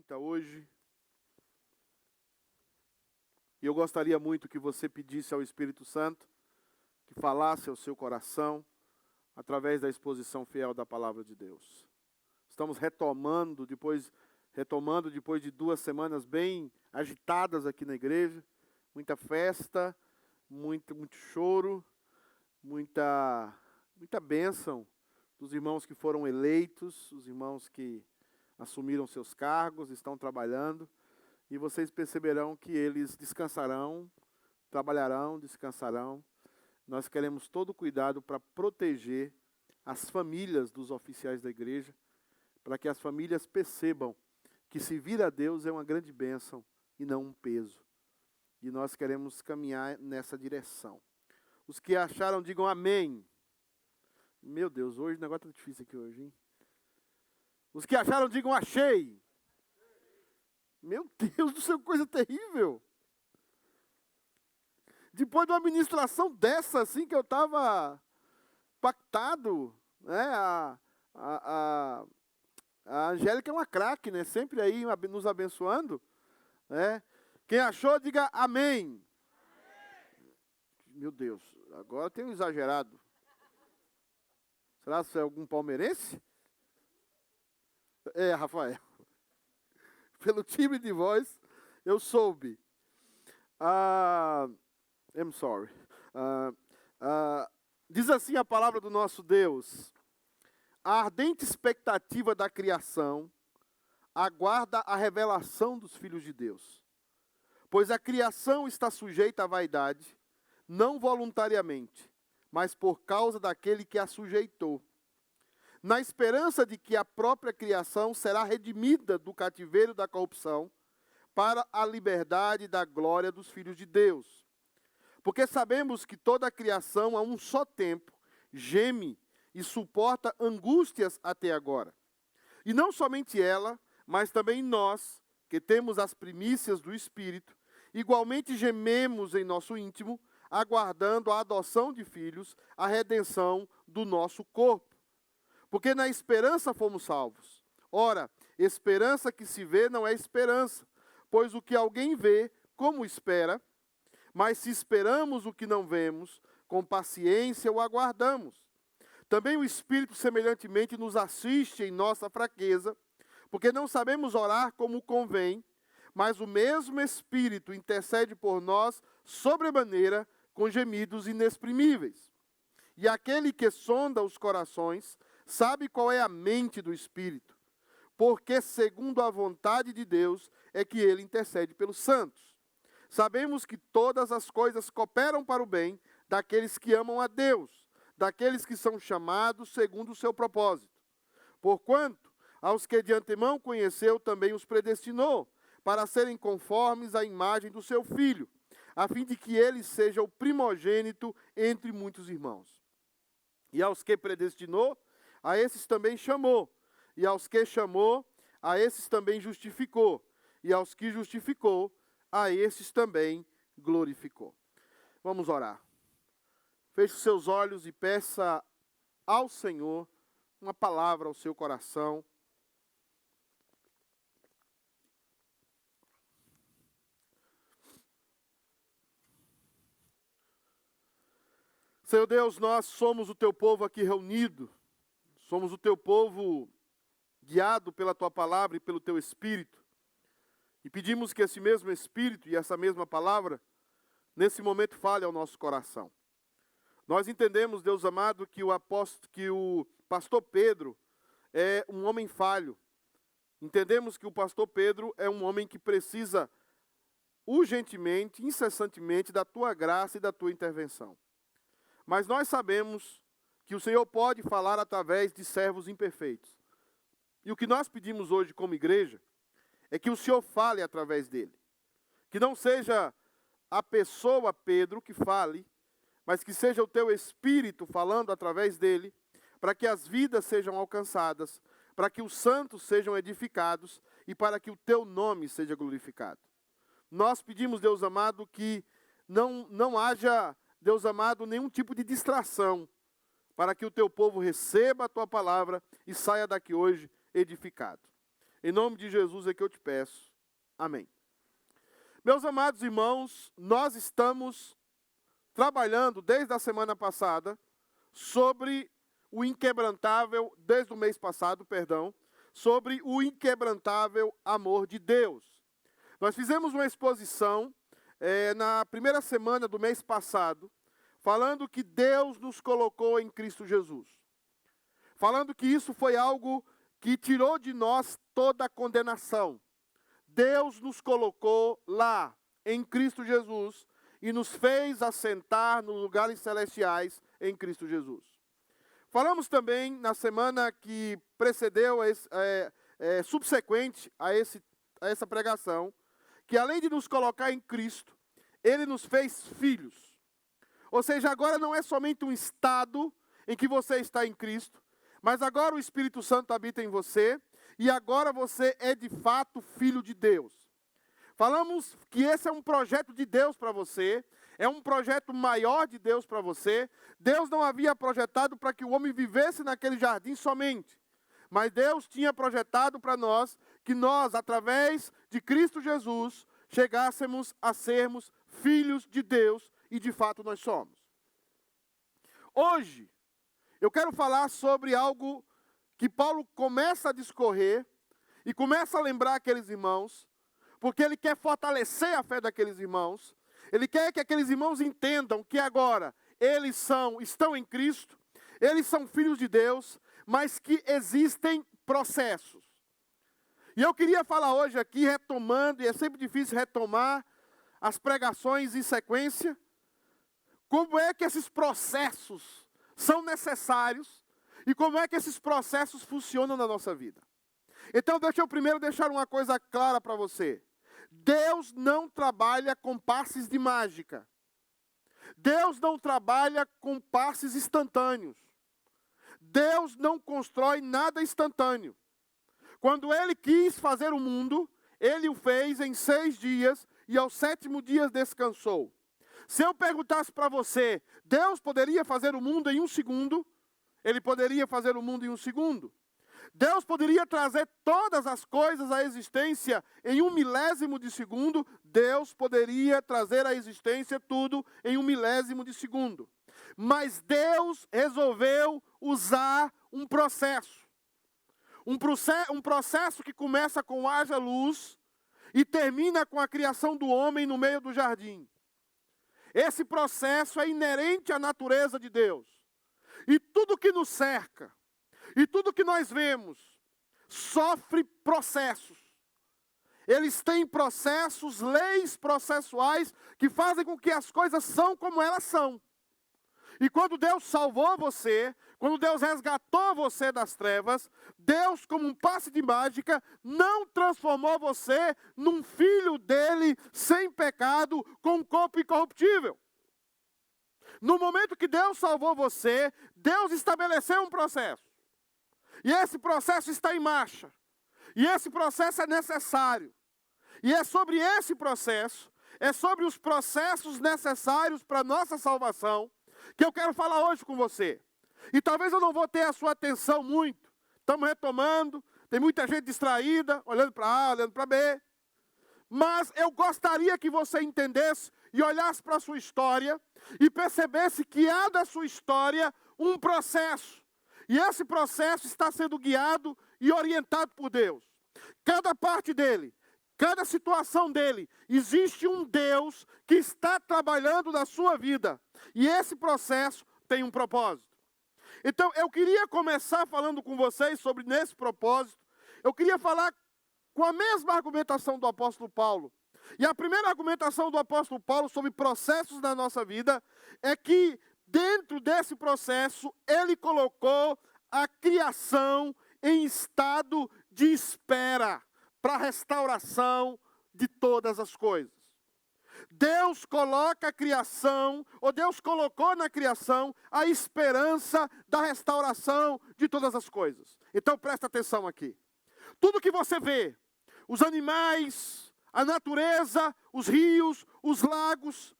30 hoje. E eu gostaria muito que você pedisse ao Espírito Santo que falasse ao seu coração através da exposição fiel da palavra de Deus. Estamos retomando depois de 2 semanas bem agitadas aqui na igreja, muita festa, muito choro, muita bênção dos irmãos que foram eleitos, os irmãos que assumiram seus cargos, estão trabalhando, e vocês perceberão que eles descansarão, trabalharão, descansarão. Nós queremos todo cuidado para proteger as famílias dos oficiais da igreja, para que as famílias percebam que servir a Deus é uma grande bênção e não um peso. E nós queremos caminhar nessa direção. Os que acharam, digam amém. Meu Deus, hoje o negócio está difícil aqui hoje, hein? Os que acharam, digam achei. Meu Deus do céu, coisa terrível. Depois de uma ministração dessa, assim, que eu estava pactado, né? A Angélica é uma craque, né? Sempre aí nos abençoando, né? Quem achou, diga amém. Meu Deus, agora tem um exagerado. Será que é algum palmeirense? É, Rafael. Pelo timbre de voz, eu soube. I'm sorry. Diz assim a palavra do nosso Deus: a ardente expectativa da criação aguarda a revelação dos filhos de Deus. Pois a criação está sujeita à vaidade, não voluntariamente, mas por causa daquele que a sujeitou, na esperança de que a própria criação será redimida do cativeiro da corrupção para a liberdade da glória dos filhos de Deus. Porque sabemos que toda a criação, a um só tempo, geme e suporta angústias até agora. E não somente ela, mas também nós, que temos as primícias do Espírito, igualmente gememos em nosso íntimo, aguardando a adoção de filhos, a redenção do nosso corpo. Porque na esperança fomos salvos. Ora, esperança que se vê não é esperança, pois o que alguém vê, como espera, mas se esperamos o que não vemos, com paciência o aguardamos. Também o Espírito semelhantemente nos assiste em nossa fraqueza, porque não sabemos orar como convém, mas o mesmo Espírito intercede por nós sobremaneira com gemidos inexprimíveis. E aquele que sonda os corações sabe qual é a mente do Espírito, porque segundo a vontade de Deus é que ele intercede pelos santos. Sabemos que todas as coisas cooperam para o bem daqueles que amam a Deus, daqueles que são chamados segundo o seu propósito. Porquanto, aos que de antemão conheceu, também os predestinou, para serem conformes à imagem do seu Filho, a fim de que ele seja o primogênito entre muitos irmãos. E aos que predestinou, a esses também chamou. E aos que chamou, a esses também justificou. E aos que justificou, a esses também glorificou. Vamos orar. Feche os seus olhos e peça ao Senhor uma palavra ao seu coração. Senhor Deus, nós somos o teu povo aqui reunido, somos o teu povo guiado pela tua palavra e pelo teu Espírito. E pedimos que esse mesmo Espírito e essa mesma palavra, nesse momento, fale ao nosso coração. Nós entendemos, Deus amado, que o pastor Pedro é um homem falho. Entendemos que o pastor Pedro é um homem que precisa urgentemente, incessantemente, da tua graça e da tua intervenção. Mas nós sabemos que o Senhor pode falar através de servos imperfeitos. E o que nós pedimos hoje como igreja é que o Senhor fale através dele. Que não seja a pessoa Pedro que fale, mas que seja o teu Espírito falando através dele, para que as vidas sejam alcançadas, para que os santos sejam edificados e para que o teu nome seja glorificado. Nós pedimos, Deus amado, que não haja, Deus amado, nenhum tipo de distração, para que o teu povo receba a tua palavra e saia daqui hoje edificado. Em nome de Jesus é que eu te peço. Amém. Meus amados irmãos, nós estamos trabalhando desde a semana passada sobre o inquebrantável, desde o mês passado, perdão, sobre o inquebrantável amor de Deus. Nós fizemos uma exposição na primeira semana do mês passado, falando que Deus nos colocou em Cristo Jesus. Falando que isso foi algo que tirou de nós toda a condenação. Deus nos colocou lá, em Cristo Jesus, e nos fez assentar nos lugares celestiais em Cristo Jesus. Falamos também na semana que precedeu, subsequente a essa pregação, que além de nos colocar em Cristo, Ele nos fez filhos. Ou seja, agora não é somente um estado em que você está em Cristo, mas agora o Espírito Santo habita em você, e agora você é de fato filho de Deus. Falamos que esse é um projeto de Deus para você, é um projeto maior de Deus para você. Deus não havia projetado para que o homem vivesse naquele jardim somente, mas Deus tinha projetado para nós que nós, através de Cristo Jesus, chegássemos a sermos filhos de Deus, e de fato nós somos. Hoje, eu quero falar sobre algo que Paulo começa a discorrer e começa a lembrar aqueles irmãos, porque ele quer fortalecer a fé daqueles irmãos. Ele quer que aqueles irmãos entendam que agora eles estão em Cristo, eles são filhos de Deus, mas que existem processos. E eu queria falar hoje aqui, retomando, e é sempre difícil retomar as pregações em sequência, como é que esses processos são necessários e como é que esses processos funcionam na nossa vida. Então deixa eu primeiro deixar uma coisa clara para você. Deus não trabalha com passes de mágica. Deus não trabalha com passes instantâneos. Deus não constrói nada instantâneo. Quando Ele quis fazer o mundo, Ele o fez em 6 dias e ao 7º dia descansou. Se eu perguntasse para você, Deus poderia fazer o mundo em 1 segundo? Ele poderia fazer o mundo em 1 segundo. Deus poderia trazer todas as coisas à existência em 1 milésimo de segundo. Deus poderia trazer à existência tudo em 1 milésimo de segundo. Mas Deus resolveu usar um processo. Um processo que começa com haja luz e termina com a criação do homem no meio do jardim. Esse processo é inerente à natureza de Deus. E tudo que nos cerca, e tudo que nós vemos, sofre processos. Eles têm processos, leis processuais, que fazem com que as coisas são como elas são. E quando Deus salvou você, quando Deus resgatou você das trevas, Deus, como um passe de mágica, não transformou você num filho dele, sem pecado, com um corpo incorruptível. No momento que Deus salvou você, Deus estabeleceu um processo. E esse processo está em marcha. E esse processo é necessário. E é sobre esse processo, é sobre os processos necessários para a nossa salvação, que eu quero falar hoje com você. E talvez eu não vou ter a sua atenção muito. Estamos retomando, tem muita gente distraída, olhando para A, olhando para B. Mas eu gostaria que você entendesse e olhasse para a sua história e percebesse que há da sua história um processo. E esse processo está sendo guiado e orientado por Deus. Cada parte dele, cada situação dele, existe um Deus que está trabalhando na sua vida. E esse processo tem um propósito. Então, eu queria começar falando com vocês sobre nesse propósito. Eu queria falar com a mesma argumentação do apóstolo Paulo. E a primeira argumentação do apóstolo Paulo sobre processos na nossa vida é que dentro desse processo ele colocou a criação em estado de espera para a restauração de todas as coisas. Deus coloca a criação, ou Deus colocou na criação a esperança da restauração de todas as coisas. Então presta atenção aqui. Tudo que você vê, os animais, a natureza, os rios, os lagos,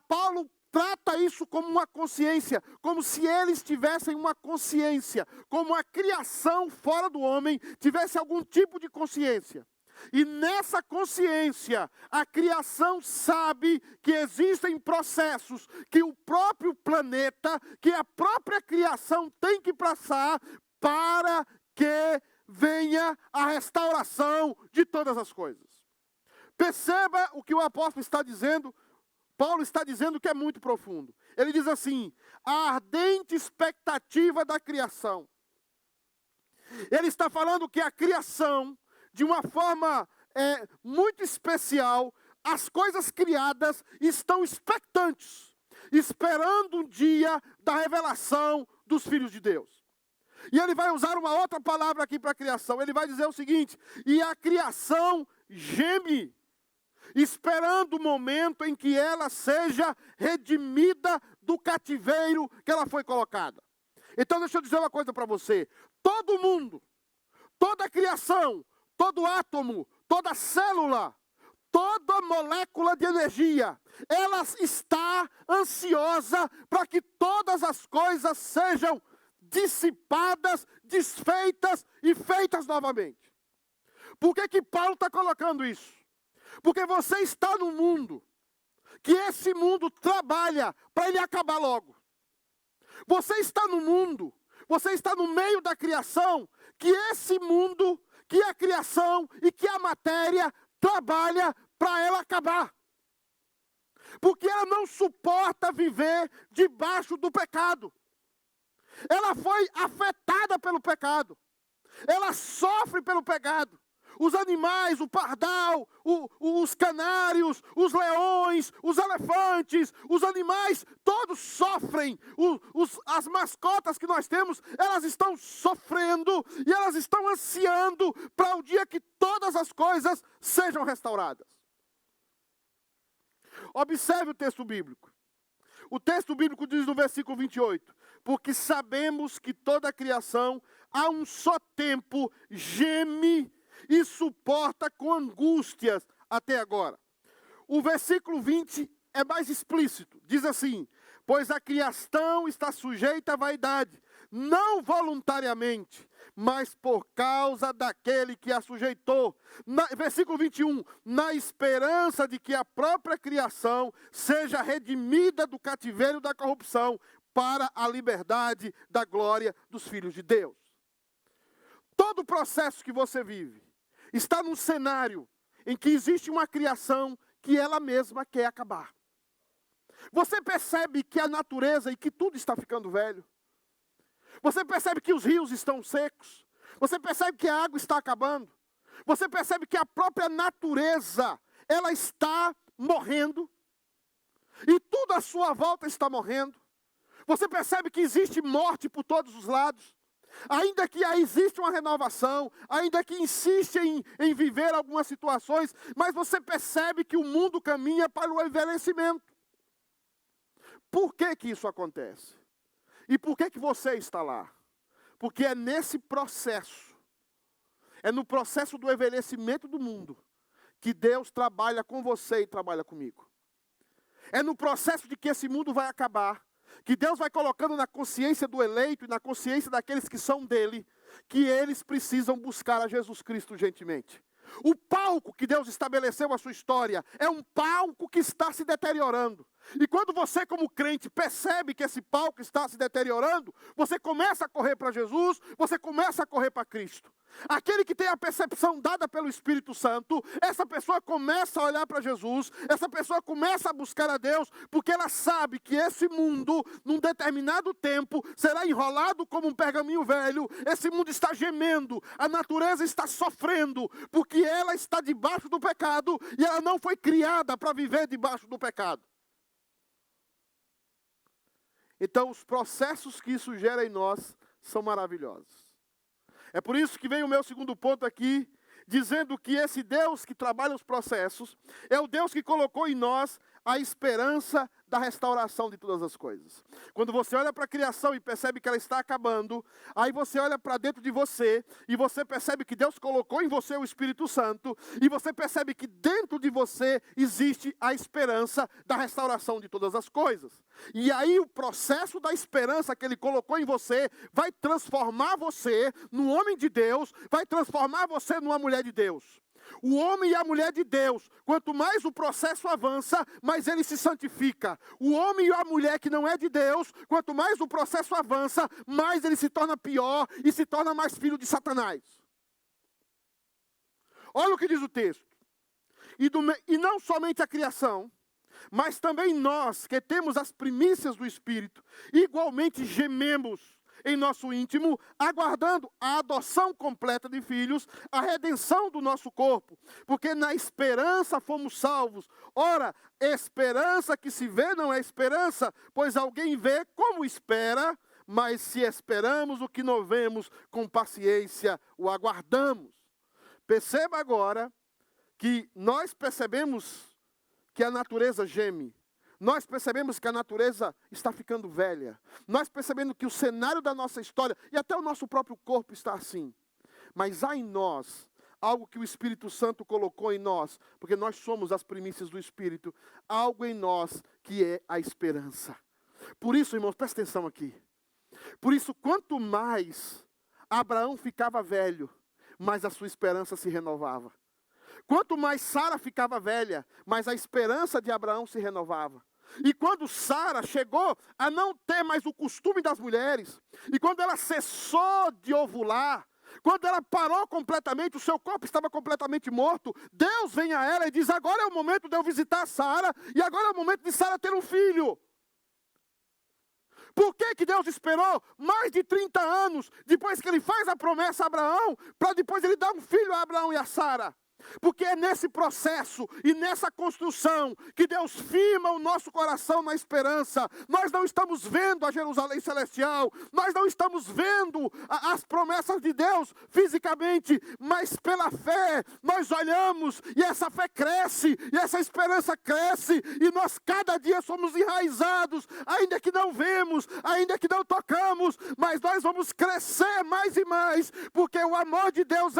Paulo trata isso como uma consciência, como se eles tivessem uma consciência, como a criação fora do homem tivesse algum tipo de consciência. E nessa consciência, a criação sabe que existem processos que o próprio planeta, que a própria criação tem que passar para que venha a restauração de todas as coisas. Perceba o que o apóstolo está dizendo, Paulo está dizendo que é muito profundo. Ele diz assim: a ardente expectativa da criação. Ele está falando que a criação, de uma forma muito especial, as coisas criadas estão expectantes, esperando um dia da revelação dos filhos de Deus. E ele vai usar uma outra palavra aqui para a criação. Ele vai dizer o seguinte: e a criação geme, esperando o momento em que ela seja redimida do cativeiro que ela foi colocada. Então deixa eu dizer uma coisa para você. Todo mundo, toda a criação, todo átomo, toda célula, toda molécula de energia, ela está ansiosa para que todas as coisas sejam dissipadas, desfeitas e feitas novamente. Por que Paulo está colocando isso? Porque você está num mundo que esse mundo trabalha para ele acabar logo. Você está no mundo, você está no meio da criação, que esse mundo, que a criação e que a matéria trabalha para ela acabar. Porque ela não suporta viver debaixo do pecado. Ela foi afetada pelo pecado. Ela sofre pelo pecado. Os animais, o pardal, os canários, os leões, os elefantes, os animais, todos sofrem. As mascotas que nós temos, elas estão sofrendo e elas estão ansiando para o dia que todas as coisas sejam restauradas. Observe o texto bíblico. O texto bíblico diz no versículo 28, porque sabemos que toda a criação, a um só tempo, geme e suporta com angústias até agora. O versículo 20 é mais explícito. Diz assim: pois a criação está sujeita à vaidade, não voluntariamente, mas por causa daquele que a sujeitou. Versículo 21, na esperança de que a própria criação seja redimida do cativeiro da corrupção para a liberdade da glória dos filhos de Deus. Todo o processo que você vive está num cenário em que existe uma criação que ela mesma quer acabar. Você percebe que a natureza e que tudo está ficando velho. Você percebe que os rios estão secos. Você percebe que a água está acabando. Você percebe que a própria natureza, ela está morrendo. E tudo à sua volta está morrendo. Você percebe que existe morte por todos os lados. Ainda que exista uma renovação, ainda que insiste em viver algumas situações, mas você percebe que o mundo caminha para o envelhecimento. Por que isso acontece? E por que você está lá? Porque é nesse processo, é no processo do envelhecimento do mundo, que Deus trabalha com você e trabalha comigo. É no processo de que esse mundo vai acabar, que Deus vai colocando na consciência do eleito e na consciência daqueles que são dele, que eles precisam buscar a Jesus Cristo urgentemente. O palco que Deus estabeleceu a sua história é um palco que está se deteriorando. E quando você, como crente, percebe que esse palco está se deteriorando, você começa a correr para Jesus, você começa a correr para Cristo. Aquele que tem a percepção dada pelo Espírito Santo, essa pessoa começa a olhar para Jesus, essa pessoa começa a buscar a Deus, porque ela sabe que esse mundo, num determinado tempo, será enrolado como um pergaminho velho. Esse mundo está gemendo, a natureza está sofrendo, porque ela está debaixo do pecado e ela não foi criada para viver debaixo do pecado. Então, os processos que isso gera em nós são maravilhosos. É por isso que vem o meu segundo ponto aqui, dizendo que esse Deus que trabalha os processos, é o Deus que colocou em nós a esperança da restauração de todas as coisas. Quando você olha para a criação e percebe que ela está acabando, aí você olha para dentro de você e você percebe que Deus colocou em você o Espírito Santo e você percebe que dentro de você existe a esperança da restauração de todas as coisas. E aí o processo da esperança que Ele colocou em você vai transformar você num homem de Deus, vai transformar você numa mulher de Deus. O homem e a mulher de Deus, quanto mais o processo avança, mais ele se santifica. O homem e a mulher que não é de Deus, quanto mais o processo avança, mais ele se torna pior e se torna mais filho de Satanás. Olha o que diz o texto. E não somente a criação, mas também nós, que temos as primícias do Espírito, igualmente gememos em nosso íntimo, aguardando a adoção completa de filhos, a redenção do nosso corpo, porque na esperança fomos salvos. Ora, esperança que se vê não é esperança, pois alguém vê como espera, mas se esperamos o que não vemos, com paciência o aguardamos. Perceba agora que nós percebemos que a natureza geme. Nós percebemos que a natureza está ficando velha. Nós percebemos que o cenário da nossa história e até o nosso próprio corpo está assim. Mas há em nós algo que o Espírito Santo colocou em nós, porque nós somos as primícias do Espírito, algo em nós que é a esperança. Por isso, irmãos, presta atenção aqui. Por isso, quanto mais Abraão ficava velho, mais a sua esperança se renovava. Quanto mais Sara ficava velha, mais a esperança de Abraão se renovava. E quando Sara chegou a não ter mais o costume das mulheres, e quando ela cessou de ovular, quando ela parou completamente, o seu corpo estava completamente morto, Deus vem a ela e diz: agora é o momento de eu visitar Sara, e agora é o momento de Sara ter um filho. Por que que Deus esperou mais de 30 anos, depois que ele faz a promessa a Abraão, para depois ele dar um filho a Abraão e a Sara? Porque é nesse processo e nessa construção que Deus firma o nosso coração na esperança. Nós não estamos vendo a Jerusalém celestial, nós não estamos vendo as promessas de Deus fisicamente, mas pela fé nós olhamos e essa fé cresce, e essa esperança cresce, e nós cada dia somos enraizados, ainda que não vemos, ainda que não tocamos, mas nós vamos crescer mais e mais, porque o amor de Deus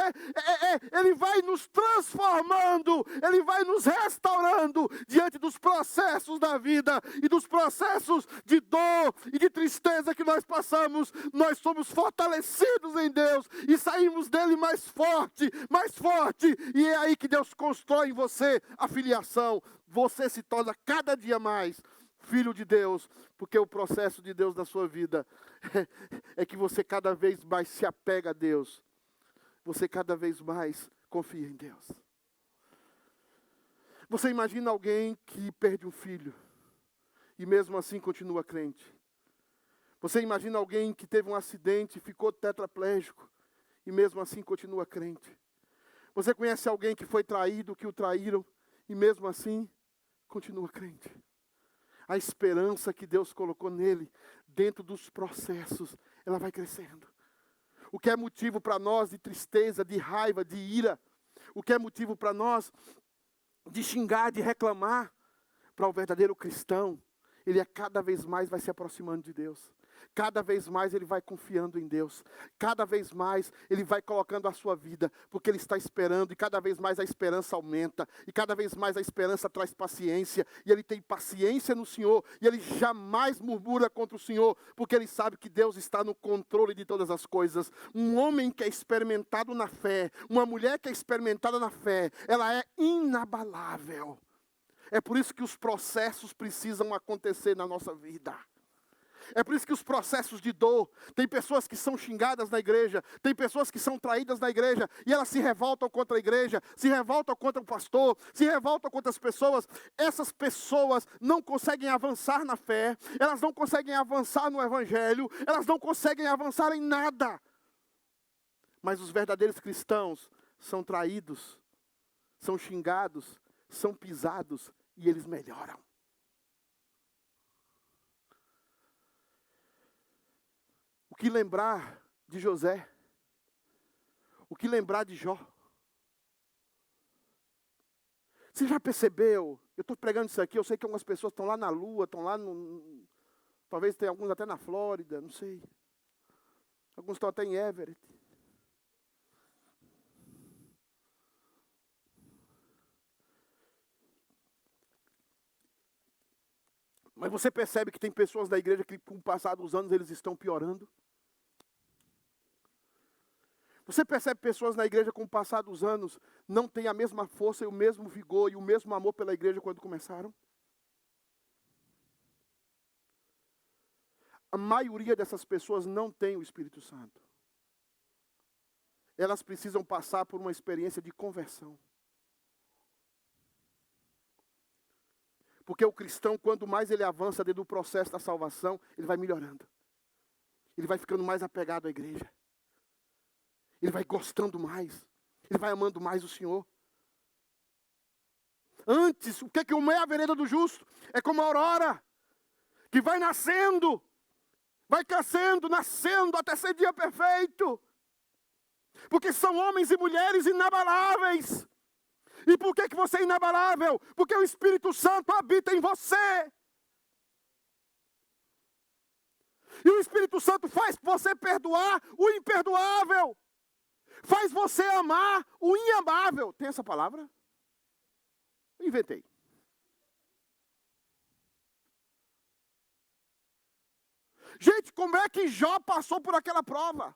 ele vai nos transformando, Ele vai nos restaurando diante dos processos da vida e dos processos de dor e de tristeza que nós passamos. Nós somos fortalecidos em Deus e saímos dele mais forte, e é aí que Deus constrói em você a filiação. Você se torna cada dia mais filho de Deus, porque o processo de Deus na sua vida é que você cada vez mais se apega a Deus, você cada vez mais confia em Deus. Você imagina alguém que perde um filho e mesmo assim continua crente. Você imagina alguém que teve um acidente e ficou tetraplégico e mesmo assim continua crente. Você conhece alguém que foi traído, que o traíram e mesmo assim continua crente. A esperança que Deus colocou nele, dentro dos processos, ela vai crescendo. O que é motivo para nós de tristeza, de raiva, de ira, o que é motivo para nós de xingar, de reclamar, para o verdadeiro cristão, ele cada vez mais vai se aproximando de Deus. Cada vez mais ele vai confiando em Deus. Cada vez mais ele vai colocando a sua vida, porque ele está esperando, e cada vez mais a esperança aumenta, e cada vez mais a esperança traz paciência, e ele tem paciência no Senhor, e ele jamais murmura contra o Senhor, porque ele sabe que Deus está no controle de todas as coisas. Um homem que é experimentado na fé, uma mulher que é experimentada na fé, ela é inabalável. É por isso que os processos precisam acontecer na nossa vida. É por isso que os processos de dor, tem pessoas que são xingadas na igreja, tem pessoas que são traídas na igreja, e elas se revoltam contra a igreja, se revoltam contra o pastor, se revoltam contra as pessoas. Essas pessoas não conseguem avançar na fé, elas não conseguem avançar no evangelho, elas não conseguem avançar em nada. Mas os verdadeiros cristãos são traídos, são xingados, são pisados, e eles melhoram. O que lembrar de José? O que lembrar de Jó? Você já percebeu? Eu estou pregando isso aqui, eu sei que algumas pessoas estão lá na Lua, estão lá talvez tenha alguns até na Flórida, não sei. Alguns estão até em Everett. Mas você percebe que tem pessoas da igreja que com o passar dos anos eles estão piorando? Você percebe pessoas na igreja com o passar dos anos não têm a mesma força e o mesmo vigor e o mesmo amor pela igreja quando começaram? A maioria dessas pessoas não tem o Espírito Santo. Elas precisam passar por uma experiência de conversão. Porque o cristão, quanto mais ele avança dentro do processo da salvação, ele vai melhorando. Ele vai ficando mais apegado à igreja. Ele vai gostando mais. Ele vai amando mais o Senhor. Antes, o que é a vereda do justo? É como a aurora, que vai nascendo, vai crescendo, nascendo até ser dia perfeito. Porque são homens e mulheres inabaláveis. E por que você é inabalável? Porque o Espírito Santo habita em você. E o Espírito Santo faz você perdoar o imperdoável. Faz você amar o inamável. Tem essa palavra? Eu inventei. Gente, como é que Jó passou por aquela prova?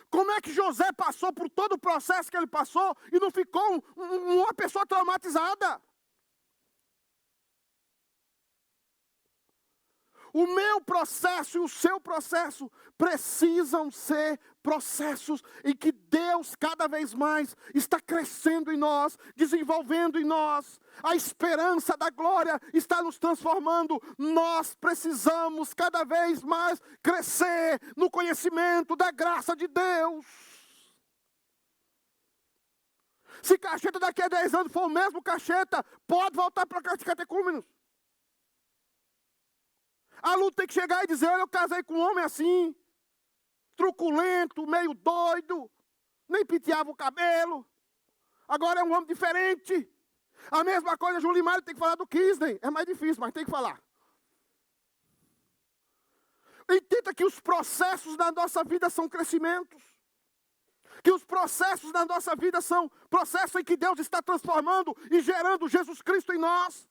Como é que José passou por todo o processo que ele passou e não ficou uma pessoa traumatizada? O meu processo e o seu processo precisam ser processos em que Deus cada vez mais está crescendo em nós, desenvolvendo em nós. A esperança da glória está nos transformando. Nós precisamos cada vez mais crescer no conhecimento da graça de Deus. Se Cacheta daqui a 10 anos for o mesmo Cacheta, pode voltar para cá de catecúmenos. A Lu tem que chegar e dizer, olha, eu casei com um homem assim, truculento, meio doido, nem penteava o cabelo, agora é um homem diferente. A mesma coisa, Julie Mário tem que falar do Kisney, é mais difícil, mas tem que falar. Entenda que os processos da nossa vida são crescimentos. Que os processos da nossa vida são processos em que Deus está transformando e gerando Jesus Cristo em nós.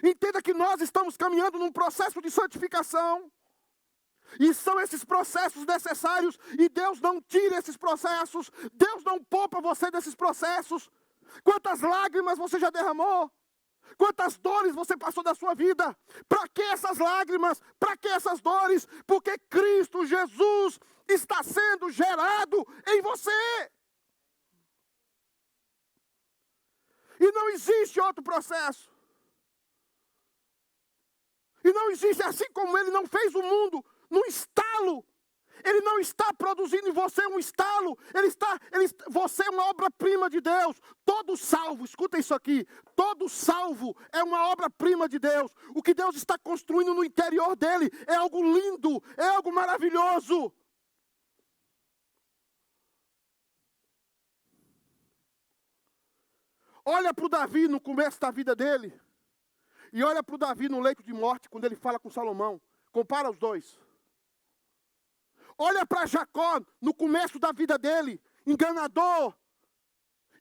Entenda que nós estamos caminhando num processo de santificação. E são esses processos necessários. E Deus não tira esses processos. Deus não poupa você desses processos. Quantas lágrimas você já derramou? Quantas dores você passou da sua vida? Para que essas lágrimas? Para que essas dores? Porque Cristo Jesus está sendo gerado em você. E não existe outro processo. E não existe, assim como Ele não fez o mundo num estalo. Ele não está produzindo em você um estalo. Você é uma obra-prima de Deus. Todo salvo, escuta isso aqui. Todo salvo é uma obra-prima de Deus. O que Deus está construindo no interior dele é algo lindo, é algo maravilhoso. Olha para o Davi no começo da vida dele. E olha para o Davi no leito de morte, quando ele fala com Salomão. Compara os dois. Olha para Jacó no começo da vida dele, enganador.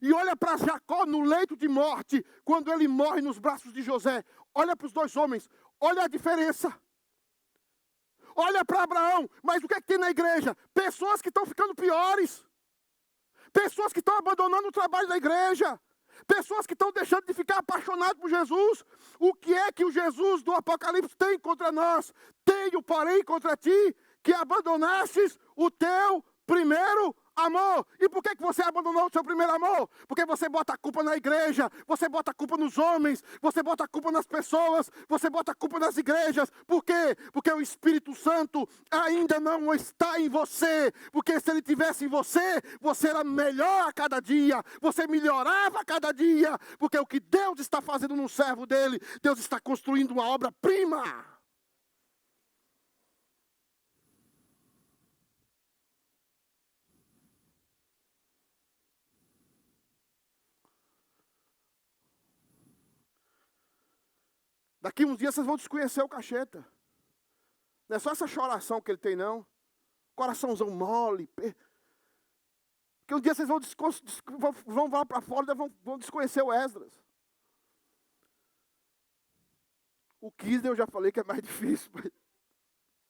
E olha para Jacó no leito de morte, quando ele morre nos braços de José. Olha para os dois homens, olha a diferença. Olha para Abraão, mas o que é que tem na igreja? Pessoas que estão ficando piores. Pessoas que estão abandonando o trabalho da igreja. Pessoas que estão deixando de ficar apaixonadas por Jesus. O que é que o Jesus do Apocalipse tem contra nós? Tenho, porém, contra ti, que abandonastes o teu primeiro amor. E por que você abandonou o seu primeiro amor? Porque você bota a culpa na igreja, você bota a culpa nos homens, você bota a culpa nas pessoas, você bota a culpa nas igrejas. Por quê? Porque o Espírito Santo ainda não está em você. Porque se ele estivesse em você, você era melhor a cada dia, você melhorava a cada dia. Porque o que Deus está fazendo no servo dele, Deus está construindo uma obra-prima. Daqui uns dias vocês vão desconhecer o Cacheta. Não é só essa choração que ele tem, não. Coraçãozão mole. Porque um dia vocês vão lá para fora e vão desconhecer o Esdras. O Kisner eu já falei que é mais difícil.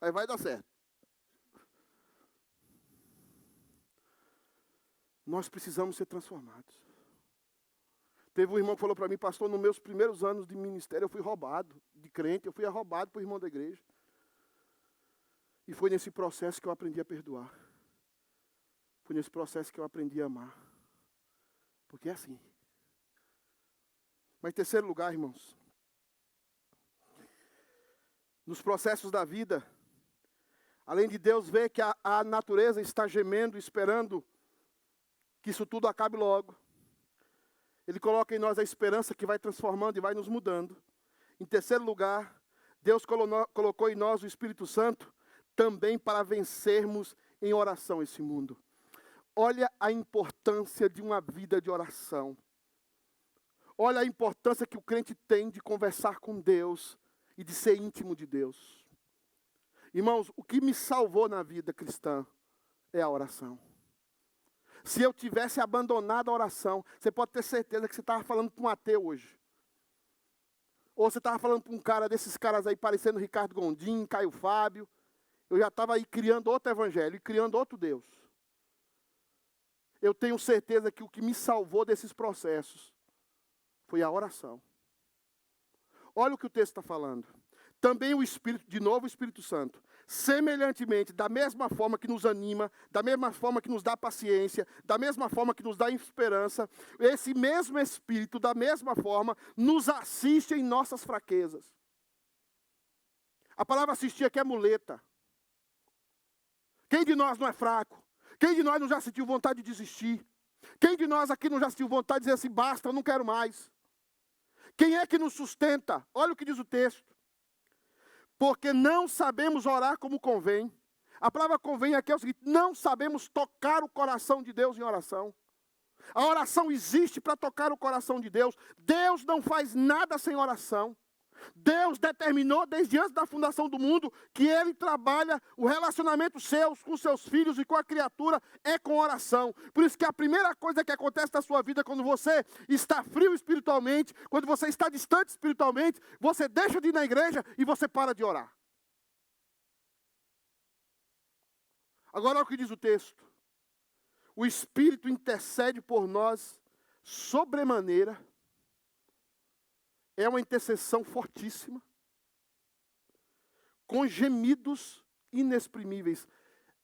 Mas vai dar certo. Nós precisamos ser transformados. Teve um irmão que falou para mim, pastor, nos meus primeiros anos de ministério eu fui roubado, de crente, eu fui roubado por irmão da igreja. E foi nesse processo que eu aprendi a perdoar. Foi nesse processo que eu aprendi a amar. Porque é assim. Mas em terceiro lugar, irmãos, nos processos da vida, além de Deus ver que a natureza está gemendo, esperando que isso tudo acabe logo, Ele coloca em nós a esperança que vai transformando e vai nos mudando. Em terceiro lugar, Deus colocou em nós o Espírito Santo também para vencermos em oração esse mundo. Olha a importância de uma vida de oração. Olha a importância que o crente tem de conversar com Deus e de ser íntimo de Deus. Irmãos, o que me salvou na vida cristã é a oração. Se eu tivesse abandonado a oração, você pode ter certeza que você estava falando para um ateu hoje. Ou você estava falando para um cara desses caras aí, parecendo Ricardo Gondim, Caio Fábio. Eu já estava aí criando outro evangelho e criando outro Deus. Eu tenho certeza que o que me salvou desses processos foi a oração. Olha o que o texto está falando. Também o Espírito, de novo o Espírito Santo, semelhantemente, da mesma forma que nos anima, da mesma forma que nos dá paciência, da mesma forma que nos dá esperança, esse mesmo Espírito, da mesma forma, nos assiste em nossas fraquezas. A palavra assistir aqui é muleta. Quem de nós não é fraco? Quem de nós não já sentiu vontade de desistir? Quem de nós aqui não já sentiu vontade de dizer assim, basta, eu não quero mais? Quem é que nos sustenta? Olha o que diz o texto. Porque não sabemos orar como convém. A palavra convém aqui é o seguinte, não sabemos tocar o coração de Deus em oração. A oração existe para tocar o coração de Deus. Deus não faz nada sem oração. Deus determinou desde antes da fundação do mundo que Ele trabalha o relacionamento seus com seus filhos e com a criatura é com oração. Por isso que a primeira coisa que acontece na sua vida quando você está frio espiritualmente, quando você está distante espiritualmente, você deixa de ir na igreja e você para de orar. Agora olha o que diz o texto. O Espírito intercede por nós sobremaneira. É uma intercessão fortíssima, com gemidos inexprimíveis.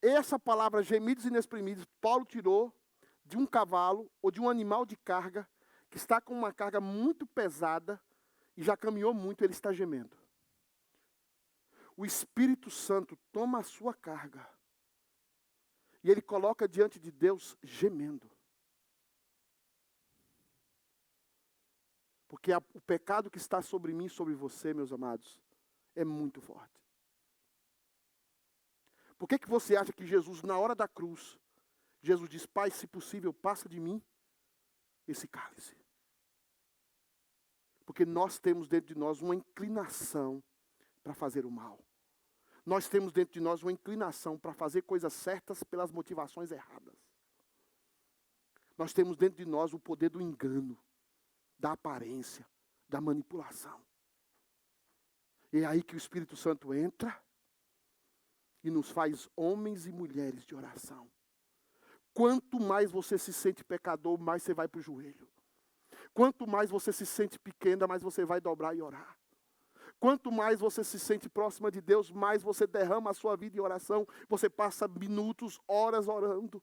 Essa palavra, gemidos inexprimíveis, Paulo tirou de um cavalo ou de um animal de carga, que está com uma carga muito pesada e já caminhou muito, ele está gemendo. O Espírito Santo toma a sua carga e ele coloca diante de Deus gemendo. Porque o pecado que está sobre mim e sobre você, meus amados, é muito forte. Por que você acha que Jesus, na hora da cruz, Jesus diz, Pai, se possível, passa de mim esse cálice? Porque nós temos dentro de nós uma inclinação para fazer o mal. Nós temos dentro de nós uma inclinação para fazer coisas certas pelas motivações erradas. Nós temos dentro de nós o poder do engano, da aparência, da manipulação. E é aí que o Espírito Santo entra e nos faz homens e mulheres de oração. Quanto mais você se sente pecador, mais você vai para o joelho. Quanto mais você se sente pequena, mais você vai dobrar e orar. Quanto mais você se sente próxima de Deus, mais você derrama a sua vida em oração. Você passa minutos, horas orando.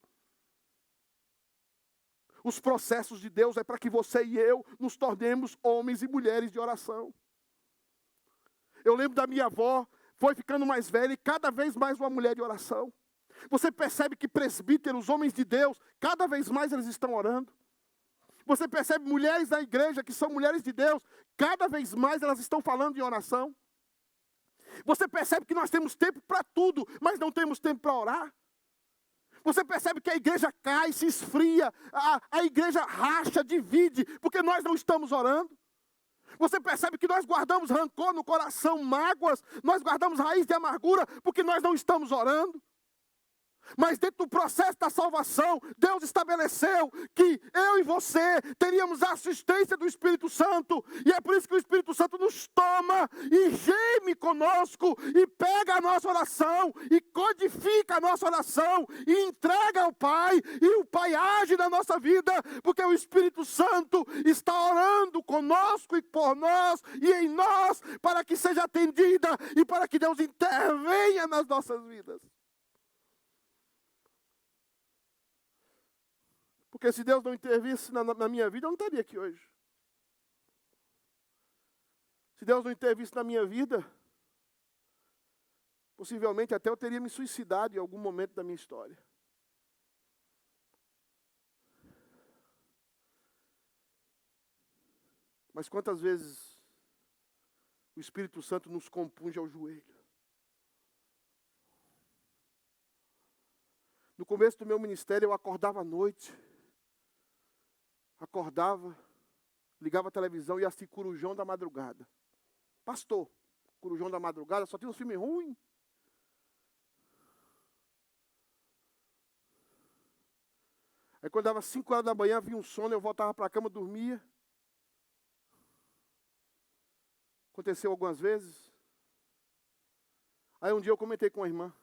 Os processos de Deus é para que você e eu nos tornemos homens e mulheres de oração. Eu lembro da minha avó, foi ficando mais velha e cada vez mais uma mulher de oração. Você percebe que presbíteros, homens de Deus, cada vez mais eles estão orando. Você percebe mulheres da igreja que são mulheres de Deus, cada vez mais elas estão falando em oração. Você percebe que nós temos tempo para tudo, mas não temos tempo para orar. Você percebe que a igreja cai, se esfria, a igreja racha, divide, porque nós não estamos orando. Você percebe que nós guardamos rancor no coração, mágoas, nós guardamos raiz de amargura, porque nós não estamos orando. Mas dentro do processo da salvação, Deus estabeleceu que eu e você teríamos a assistência do Espírito Santo. E é por isso que o Espírito Santo nos toma e geme conosco e pega a nossa oração e codifica a nossa oração e entrega ao Pai. E o Pai age na nossa vida, porque o Espírito Santo está orando conosco e por nós e em nós, para que seja atendida e para que Deus intervenha nas nossas vidas. Porque se Deus não intervisse na minha vida, eu não estaria aqui hoje. Se Deus não intervisse na minha vida, possivelmente até eu teria me suicidado em algum momento da minha história. Mas quantas vezes o Espírito Santo nos compunge ao joelho? No começo do meu ministério, eu acordava à noite. Acordava, ligava a televisão e assistia Corujão da Madrugada. Pastor, Corujão da Madrugada, só tinha uns filmes ruins. Aí quando dava 5 horas da manhã, vinha um sono, eu voltava para a cama, dormia. Aconteceu algumas vezes. Aí um dia eu comentei com a irmã.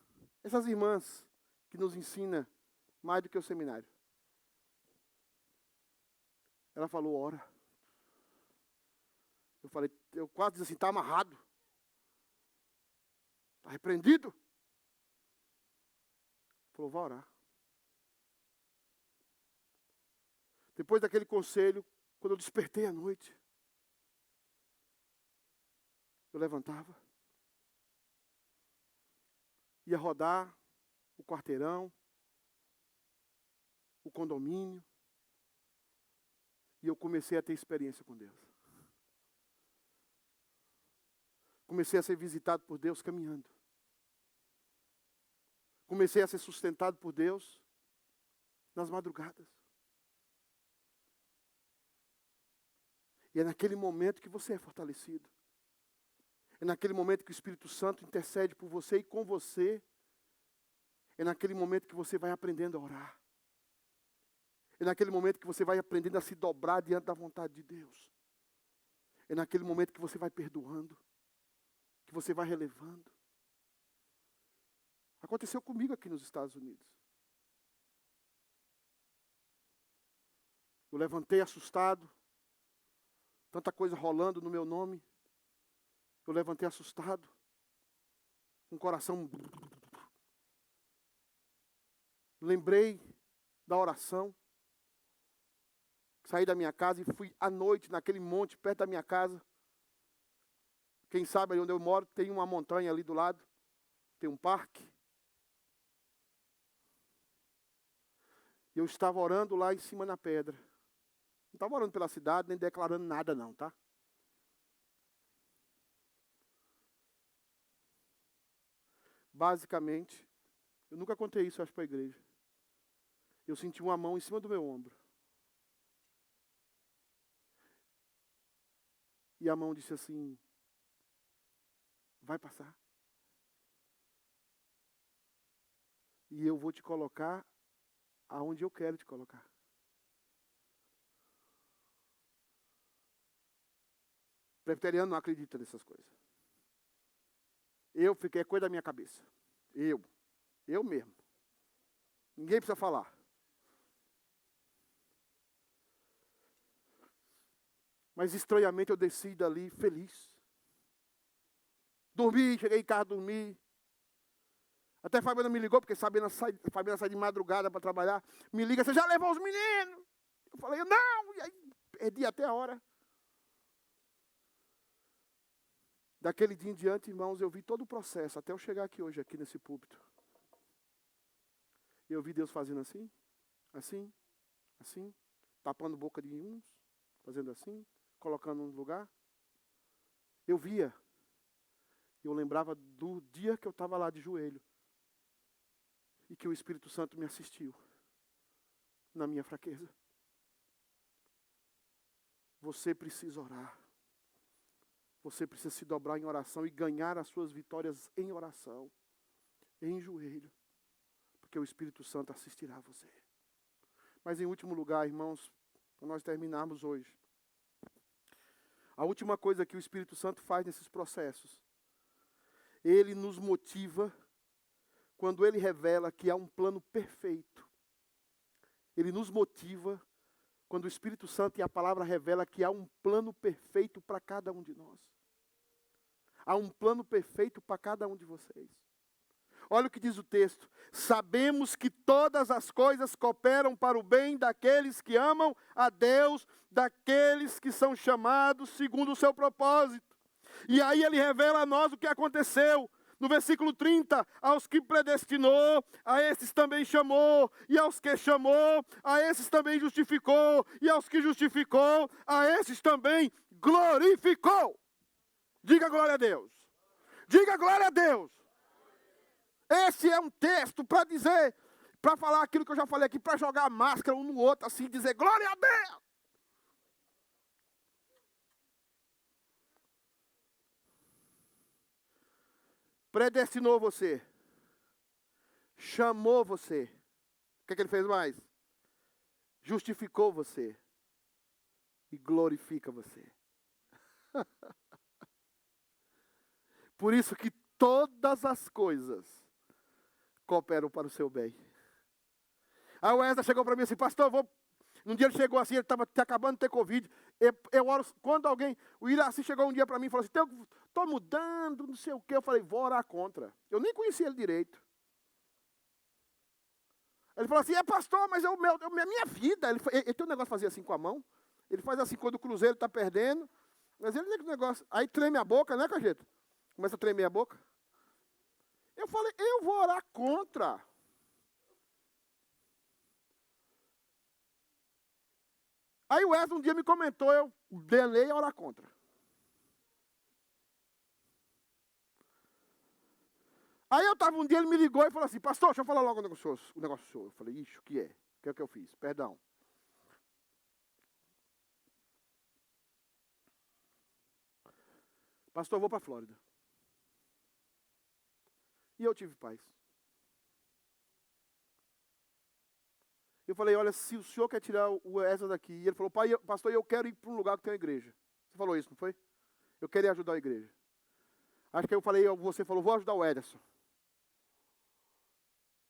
Essas irmãs que nos ensinam mais do que o seminário. Ela falou, ora. Eu falei, eu quase disse assim, está amarrado. Está repreendido. Falou, vá orar. Depois daquele conselho, quando eu despertei à noite, eu levantava, ia rodar o quarteirão, o condomínio, e eu comecei a ter experiência com Deus. Comecei a ser visitado por Deus caminhando. Comecei a ser sustentado por Deus nas madrugadas. E é naquele momento que você é fortalecido. É naquele momento que o Espírito Santo intercede por você e com você. É naquele momento que você vai aprendendo a orar. É naquele momento que você vai aprendendo a se dobrar diante da vontade de Deus. É naquele momento que você vai perdoando. Que você vai relevando. Aconteceu comigo aqui nos Estados Unidos. Eu levantei assustado. Tanta coisa rolando no meu nome. Eu levantei assustado. Com o coração. Lembrei da oração. Saí da minha casa e fui à noite naquele monte perto da minha casa. Quem sabe ali onde eu moro tem uma montanha ali do lado. Tem um parque. E eu estava orando lá em cima na pedra. Não estava orando pela cidade, nem declarando nada não, tá? Basicamente, eu nunca contei isso, acho, para a igreja. Eu senti uma mão em cima do meu ombro. E a mão disse assim, vai passar. E eu vou te colocar aonde eu quero te colocar. Presbiteriano não acredita nessas coisas. Eu fiquei coisa da minha cabeça. Eu mesmo. Ninguém precisa falar. Mas estranhamente eu desci dali feliz. Dormi, cheguei em casa, dormi. Até a Fabiana me ligou, porque Fabiana sai de madrugada para trabalhar. Me liga, você já levou os meninos? Eu falei, não. E aí, perdi até a hora. Daquele dia em diante, irmãos, eu vi todo o processo, até eu chegar aqui hoje, aqui nesse púlpito. Eu vi Deus fazendo assim, assim, assim, tapando a boca de uns, fazendo assim, colocando no lugar. Eu via. Eu lembrava do dia que eu estava lá de joelho. E que o Espírito Santo me assistiu. Na minha fraqueza. Você precisa orar. você precisa se dobrar em oração e ganhar as suas vitórias em oração, em joelho, porque o Espírito Santo assistirá a você. Mas em último lugar, irmãos, para nós terminarmos hoje, a última coisa que o Espírito Santo faz nesses processos, ele nos motiva quando ele revela que há um plano perfeito. Ele nos motiva quando o Espírito Santo e a palavra revela que há um plano perfeito para cada um de nós. Há um plano perfeito para cada um de vocês. Olha o que diz o texto. Sabemos que todas as coisas cooperam para o bem daqueles que amam a Deus, daqueles que são chamados segundo o seu propósito. E aí ele revela a nós o que aconteceu. No versículo 30, aos que predestinou, a esses também chamou, e aos que chamou, a esses também justificou, e aos que justificou, a esses também glorificou. Diga glória a Deus. Diga glória a Deus. Esse é um texto para dizer, para falar aquilo que eu já falei aqui, para jogar a máscara um no outro, assim, dizer glória a Deus. Predestinou você, chamou você, o que ele fez mais? Justificou você e glorifica você. Por isso que todas as coisas cooperam para o seu bem. Aí o Wesley chegou para mim assim, pastor, um dia ele chegou assim, ele estava acabando de ter Covid. Eu oro, quando alguém, o Iraci chegou um dia para mim e falou assim, estou mudando, não sei o quê. Eu falei, vou orar contra. Eu nem conhecia ele direito. Ele falou assim, pastor, mas é a minha vida. Ele tem um negócio de fazer assim com a mão. Ele faz assim quando o Cruzeiro está perdendo. Mas ele tem um negócio, aí treme a boca, né, Cajeta? Começa a tremer a boca. Eu falei, eu vou orar contra. Aí o Wesley um dia me comentou, eu delei a orar contra. Aí eu estava um dia, ele me ligou e falou assim, pastor, deixa eu falar logo o negócio do senhor. Eu falei, ixi, o que é? O que é que eu fiz? Perdão. Pastor, eu vou para a Flórida. E eu tive paz. Eu falei, olha, se o senhor quer tirar o Wesley daqui. E ele falou, pastor, eu quero ir para um lugar que tem uma igreja. Você falou isso, não foi? Eu queria ajudar a igreja. Acho que eu falei, você falou, vou ajudar o Ederson.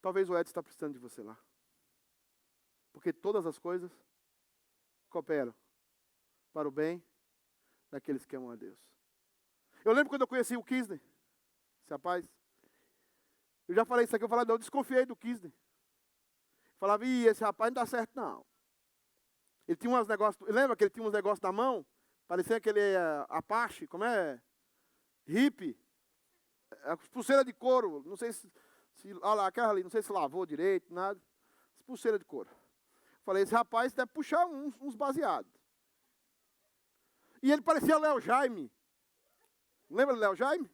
Talvez o Ederson está precisando de você lá. Porque todas as coisas cooperam para o bem daqueles que amam a Deus. Eu lembro quando eu conheci o Kisney, esse rapaz. Eu já falei isso aqui, eu desconfiei do Kisney. Falava, esse rapaz não dá certo não. Ele tinha uns negócios, lembra que ele tinha uns negócios na mão? Parecia aquele Apache, como é? Hippie. Pulseira de couro, não sei se olha lá, aquela ali, não sei se lavou direito, nada. Pulseira de couro. Falei, esse rapaz deve puxar uns baseados. E ele parecia Léo Jaime. Lembra do Léo Jaime?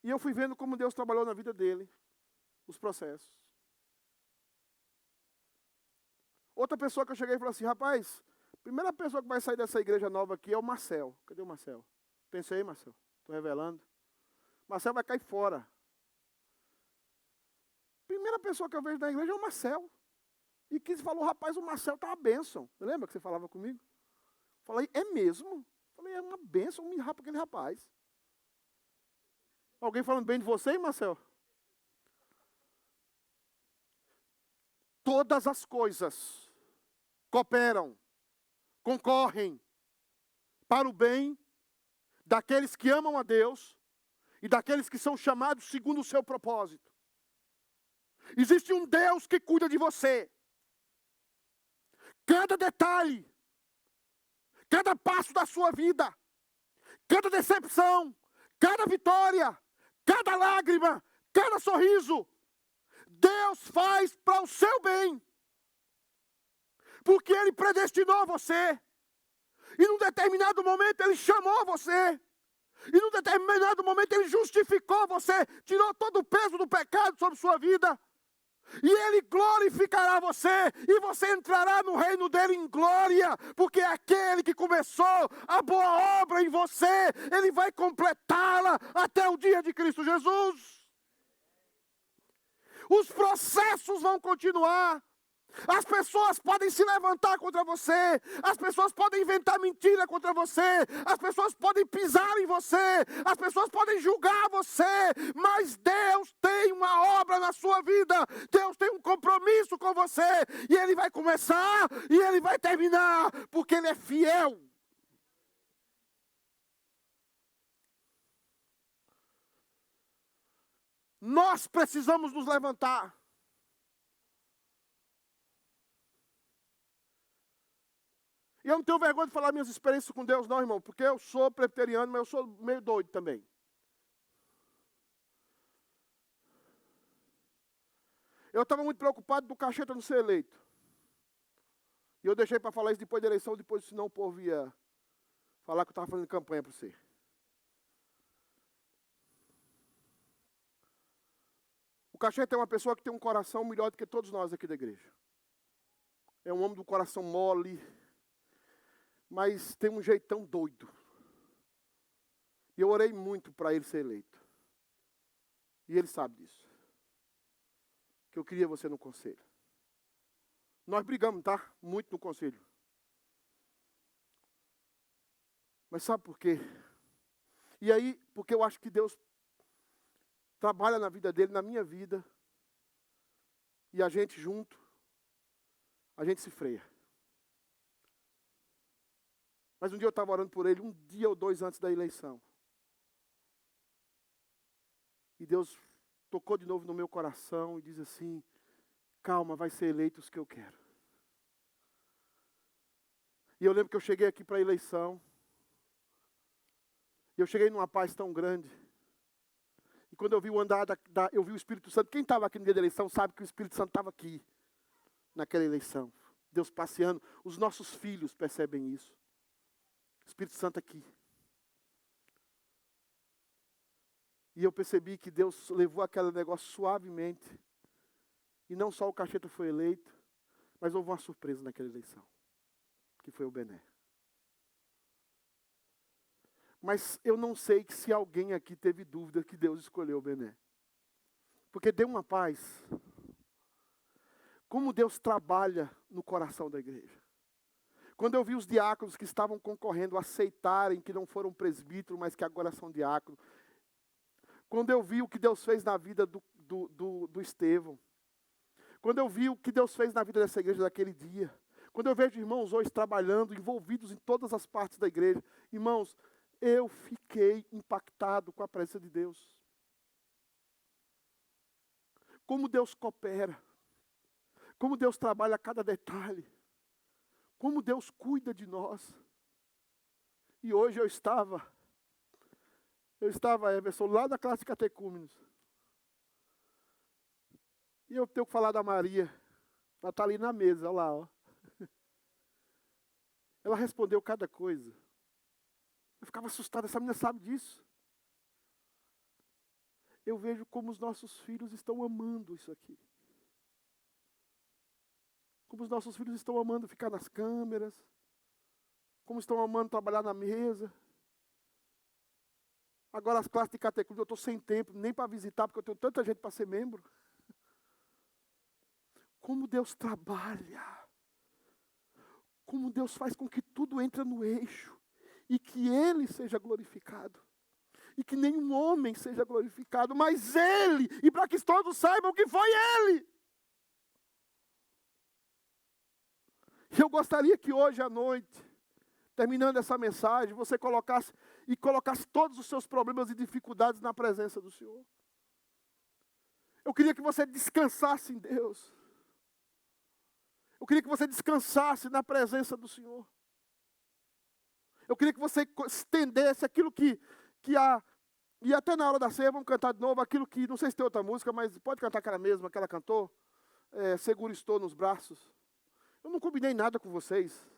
E eu fui vendo como Deus trabalhou na vida dele, os processos. Outra pessoa que eu cheguei e falei assim, rapaz, a primeira pessoa que vai sair dessa igreja nova aqui é o Marcel. Cadê o Marcel? Pensei, Marcel, estou revelando. Marcel vai cair fora. Primeira pessoa que eu vejo na igreja é o Marcel. E que falou, rapaz, o Marcel está uma bênção. Lembra que você falava comigo? Falei, é mesmo? Falei, é uma bênção para aquele rapaz. Alguém falando bem de você, hein, Marcel? Todas as coisas cooperam, concorrem para o bem daqueles que amam a Deus e daqueles que são chamados segundo o seu propósito. Existe um Deus que cuida de você. Cada detalhe, cada passo da sua vida, cada decepção, cada vitória, cada lágrima, cada sorriso, Deus faz para o seu bem. Porque Ele predestinou você. E num determinado momento Ele chamou você. E num determinado momento Ele justificou você. Tirou todo o peso do pecado sobre sua vida. E Ele glorificará você, e você entrará no reino dEle em glória, porque aquele que começou a boa obra em você, Ele vai completá-la até o dia de Cristo Jesus. Os processos vão continuar. As pessoas podem se levantar contra você, as pessoas podem inventar mentira contra você, as pessoas podem pisar em você, as pessoas podem julgar você, mas Deus tem uma obra na sua vida, Deus tem um compromisso com você, e Ele vai começar e Ele vai terminar, porque Ele é fiel. Nós precisamos nos levantar. E eu não tenho vergonha de falar minhas experiências com Deus, não, irmão, porque eu sou presbiteriano, mas eu sou meio doido também. Eu estava muito preocupado do Cacheta não ser eleito. E eu deixei para falar isso depois da eleição, depois senão o povo ia falar que eu estava fazendo campanha para você. O Cacheta é uma pessoa que tem um coração melhor do que todos nós aqui da igreja. É um homem do coração mole, mas tem um jeitão doido. E eu orei muito para ele ser eleito. E ele sabe disso. Que eu queria você no conselho. Nós brigamos, tá? Muito no conselho. Mas sabe por quê? E aí, porque eu acho que Deus trabalha na vida dele, na minha vida. E a gente junto, a gente se freia. Mas um dia eu estava orando por ele, um dia ou dois antes da eleição. E Deus tocou de novo no meu coração e diz assim, calma, vai ser eleito os que eu quero. E eu lembro que eu cheguei aqui para a eleição. E eu cheguei numa paz tão grande. E quando eu vi o andar, eu vi o Espírito Santo. Quem estava aqui no dia da eleição sabe que o Espírito Santo estava aqui, naquela eleição. Deus passeando. Os nossos filhos percebem isso. Espírito Santo aqui. E eu percebi que Deus levou aquele negócio suavemente. E não só o Cacheta foi eleito, mas houve uma surpresa naquela eleição. Que foi o Bené. Mas eu não sei que se alguém aqui teve dúvida que Deus escolheu o Bené. Porque deu uma paz. Como Deus trabalha no coração da igreja. Quando eu vi os diáconos que estavam concorrendo aceitarem que não foram presbíteros, mas que agora são diáconos. Quando eu vi o que Deus fez na vida do Estevão. Quando eu vi o que Deus fez na vida dessa igreja daquele dia. Quando eu vejo irmãos hoje trabalhando, envolvidos em todas as partes da igreja. Irmãos, eu fiquei impactado com a presença de Deus. Como Deus coopera. Como Deus trabalha a cada detalhe. Como Deus cuida de nós. E hoje eu estava, Everson, lá na classe de catecúmenos. E eu tenho que falar da Maria. Ela está ali na mesa, olha lá, ó. Ela respondeu cada coisa. Eu ficava assustado, essa menina sabe disso. Eu vejo como os nossos filhos estão amando isso aqui. Como os nossos filhos estão amando ficar nas câmeras. Como estão amando trabalhar na mesa. Agora as classes de catecúmenos eu estou sem tempo, nem para visitar, porque eu tenho tanta gente para ser membro. Como Deus trabalha. Como Deus faz com que tudo entre no eixo. E que Ele seja glorificado. E que nenhum homem seja glorificado, mas Ele. E para que todos saibam que foi Ele. E eu gostaria que hoje à noite, terminando essa mensagem, você colocasse todos os seus problemas e dificuldades na presença do Senhor. Eu queria que você descansasse em Deus. Eu queria que você descansasse na presença do Senhor. Eu queria que você estendesse aquilo que e até na hora da ceia, vamos cantar de novo aquilo que, não sei se tem outra música, mas pode cantar aquela mesma que ela cantou. Seguro estou nos braços. Eu não combinei nada com vocês.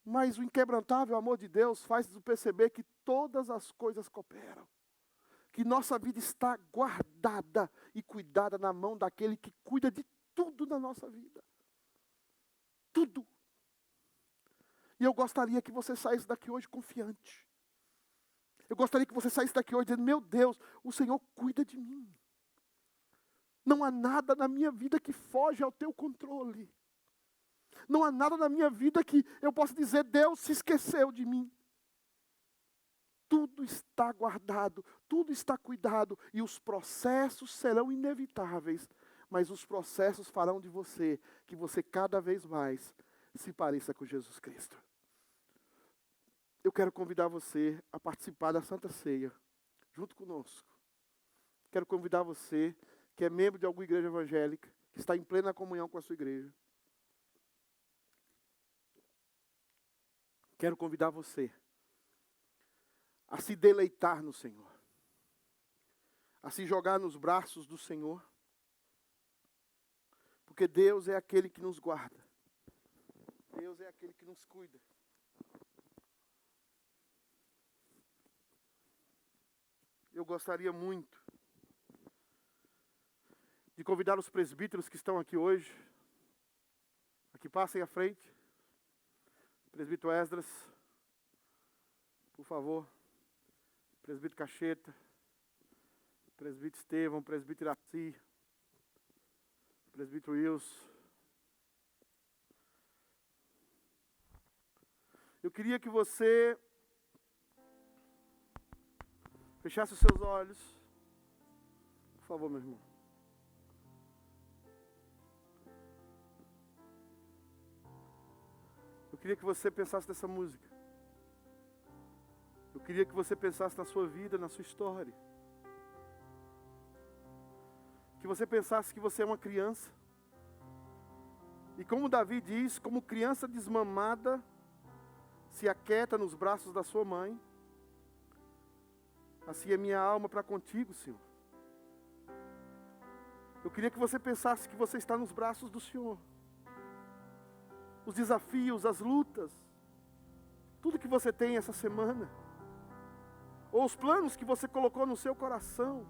Mas o inquebrantável amor de Deus faz-nos perceber que todas as coisas cooperam. que nossa vida está guardada e cuidada na mão daquele que cuida de tudo na nossa vida. Tudo. E eu gostaria que você saísse daqui hoje confiante. Eu gostaria que você saísse daqui hoje dizendo: meu Deus, o Senhor cuida de mim. Não há nada na minha vida que foge ao teu controle. Não há nada na minha vida que eu possa dizer: Deus se esqueceu de mim. Tudo está guardado, tudo está cuidado, e os processos serão inevitáveis, mas os processos farão de você, que você cada vez mais se pareça com Jesus Cristo. Eu quero convidar você a participar da Santa Ceia, junto conosco. Quero convidar você, que é membro de alguma igreja evangélica, que está em plena comunhão com a sua igreja. Quero convidar você a se deleitar no Senhor, a se jogar nos braços do Senhor, porque Deus é aquele que nos guarda, Deus é aquele que nos cuida. Eu gostaria muito de convidar os presbíteros que estão aqui hoje, a que passem à frente. Presbítero Esdras, por favor. Presbítero Cacheta, presbítero Estevão, presbítero Iraci, presbítero Wilson. Eu queria que você fechasse os seus olhos. Por favor, meu irmão. Eu queria que você pensasse nessa música. Eu queria que você pensasse na sua vida, na sua história. Que você pensasse que você é uma criança. E como Davi diz, como criança desmamada, se aquieta nos braços da sua mãe. Assim é minha alma para contigo, Senhor. Eu queria que você pensasse que você está nos braços do Senhor. Os desafios, as lutas, tudo que você tem essa semana, ou os planos que você colocou no seu coração.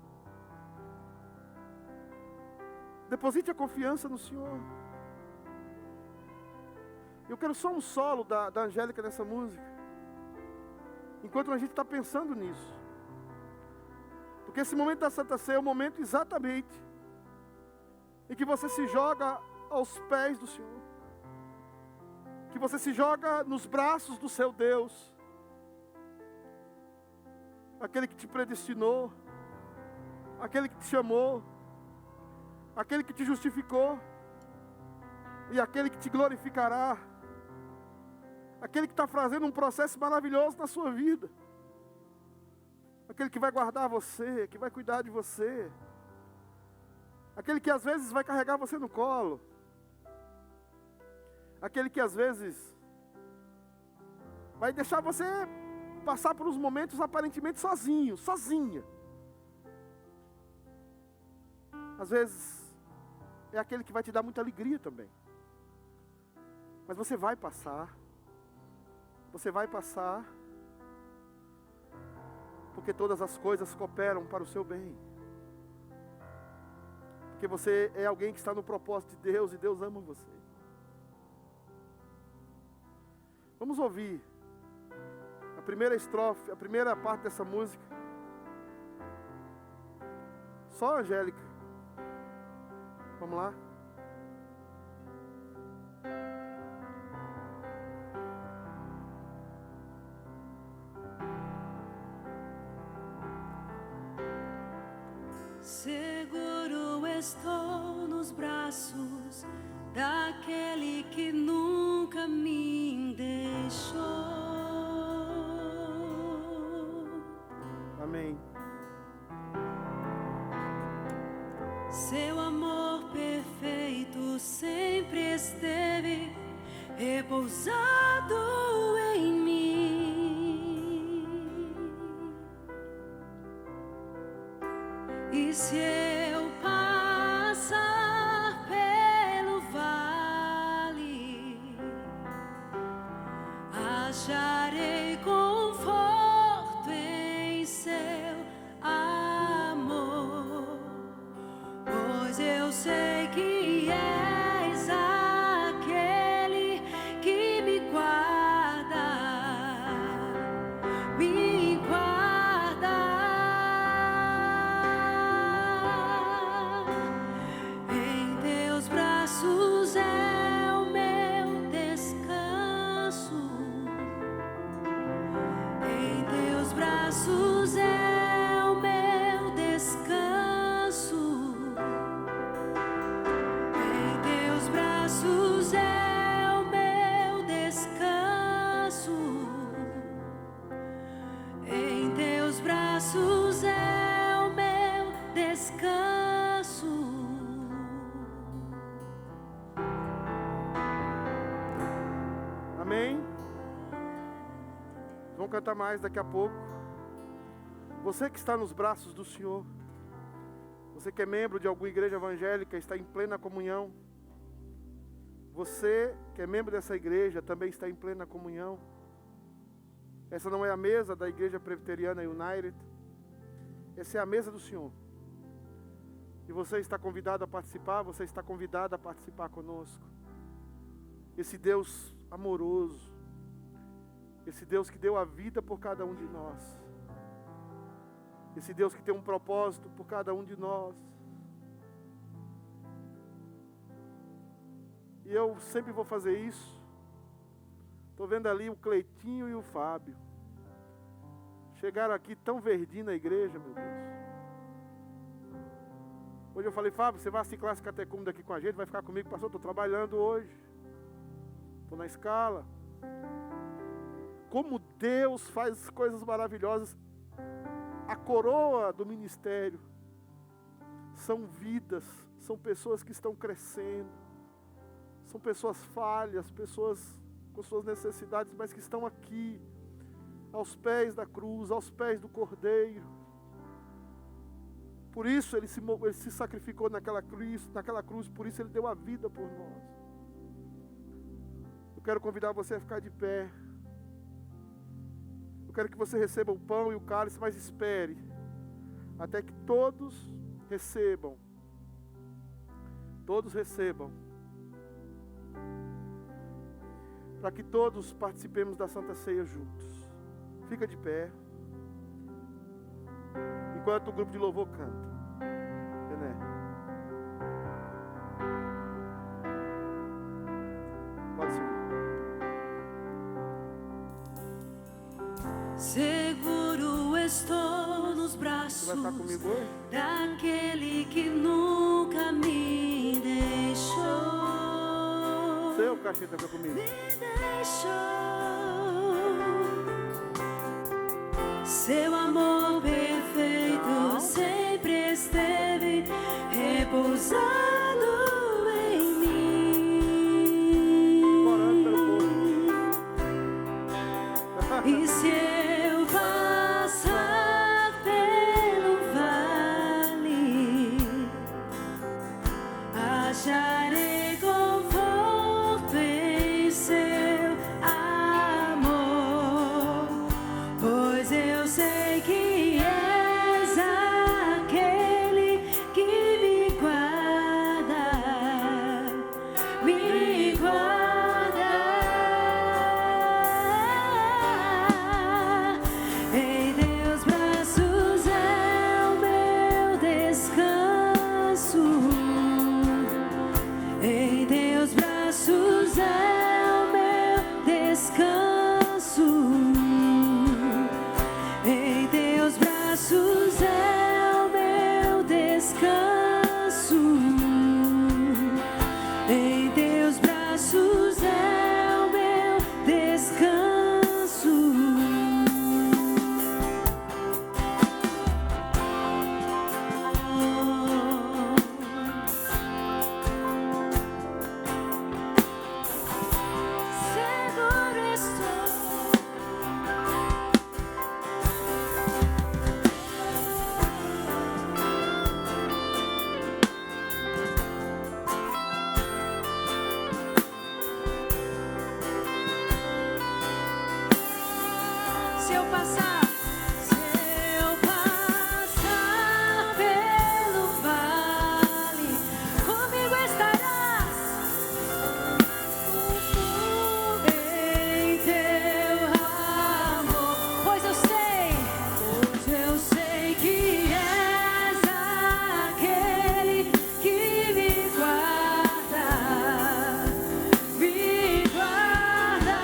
Deposite a confiança no Senhor. Eu quero só um solo da Angélica nessa música, enquanto a gente está pensando nisso. Porque esse momento da Santa Ceia é o momento exatamente em que você se joga aos pés do Senhor, que você se joga nos braços do seu Deus, aquele que te predestinou, aquele que te chamou, aquele que te justificou, e aquele que te glorificará, aquele que está fazendo um processo maravilhoso na sua vida, aquele que vai guardar você, que vai cuidar de você, aquele que às vezes vai carregar você no colo, aquele que às vezes vai deixar você passar por uns momentos aparentemente sozinho, sozinha. Às vezes é aquele que vai te dar muita alegria também. Mas você vai passar, porque todas as coisas cooperam para o seu bem. Porque você é alguém que está no propósito de Deus e Deus ama você. Vamos ouvir a primeira estrofe, a primeira parte dessa música. Só a Angélica. Vamos lá? Seguro estou nos braços daquele que nunca me deixou. Amém. Seu amor perfeito sempre esteve repousado em mim. E se eu passar pelo vale, acharei conforto em seu amor. descanso. Amém? Vamos cantar mais daqui a pouco. Você que está nos braços do Senhor, você que é membro de alguma igreja evangélica, está em plena comunhão. Você que é membro dessa igreja também está em plena comunhão. Essa não é a mesa da Igreja Presbiteriana United. Essa é a mesa do Senhor. E você está convidado a participar, você está convidado a participar conosco. Esse Deus amoroso, esse Deus que deu a vida por cada um de nós, esse Deus que tem um propósito por cada um de nós. E eu sempre vou fazer isso. Estou vendo ali o Cleitinho e o Fábio. Chegaram aqui tão verdinho na igreja, meu Deus. Hoje eu falei, Fábio, você vai ciclar esse catecúmeno daqui com a gente, vai ficar comigo, pastor, estou trabalhando hoje. Estou na escala. Como Deus faz coisas maravilhosas. A coroa do ministério são vidas, são pessoas que estão crescendo, são pessoas falhas, pessoas com suas necessidades, mas que estão aqui, aos pés da cruz, aos pés do Cordeiro. Por isso ele se sacrificou naquela cruz, por isso ele deu a vida por nós. Eu quero convidar você a ficar de pé. Eu quero que você receba o pão e o cálice, mas espere até que todos recebam. Todos recebam. Para que todos participemos da Santa Ceia juntos. Fica de pé. Enquanto o grupo de louvor canta. Bené. Pode subir. Seguro estou nos Você braços vai ficar comigo hoje? daquele que nunca me deixou. Seu Cacheta fica comigo. Me deixou. Seu amor perfeito sempre esteve repousado em mim. Orando pelo povo. E se eu passar pelo vale, acharei conforto em seu amor, pois eu sei que és aquele que me guarda, me guarda. Em teus braços é o meu descanso. Em teus braços é o meu descanso. Em teus braços é o meu descanso. Em teus braços é o meu descanso. Seguro estou. Se eu passar pelo vale, comigo estarás. Em teu amor, pois eu sei que és aquele que me guarda, me guarda.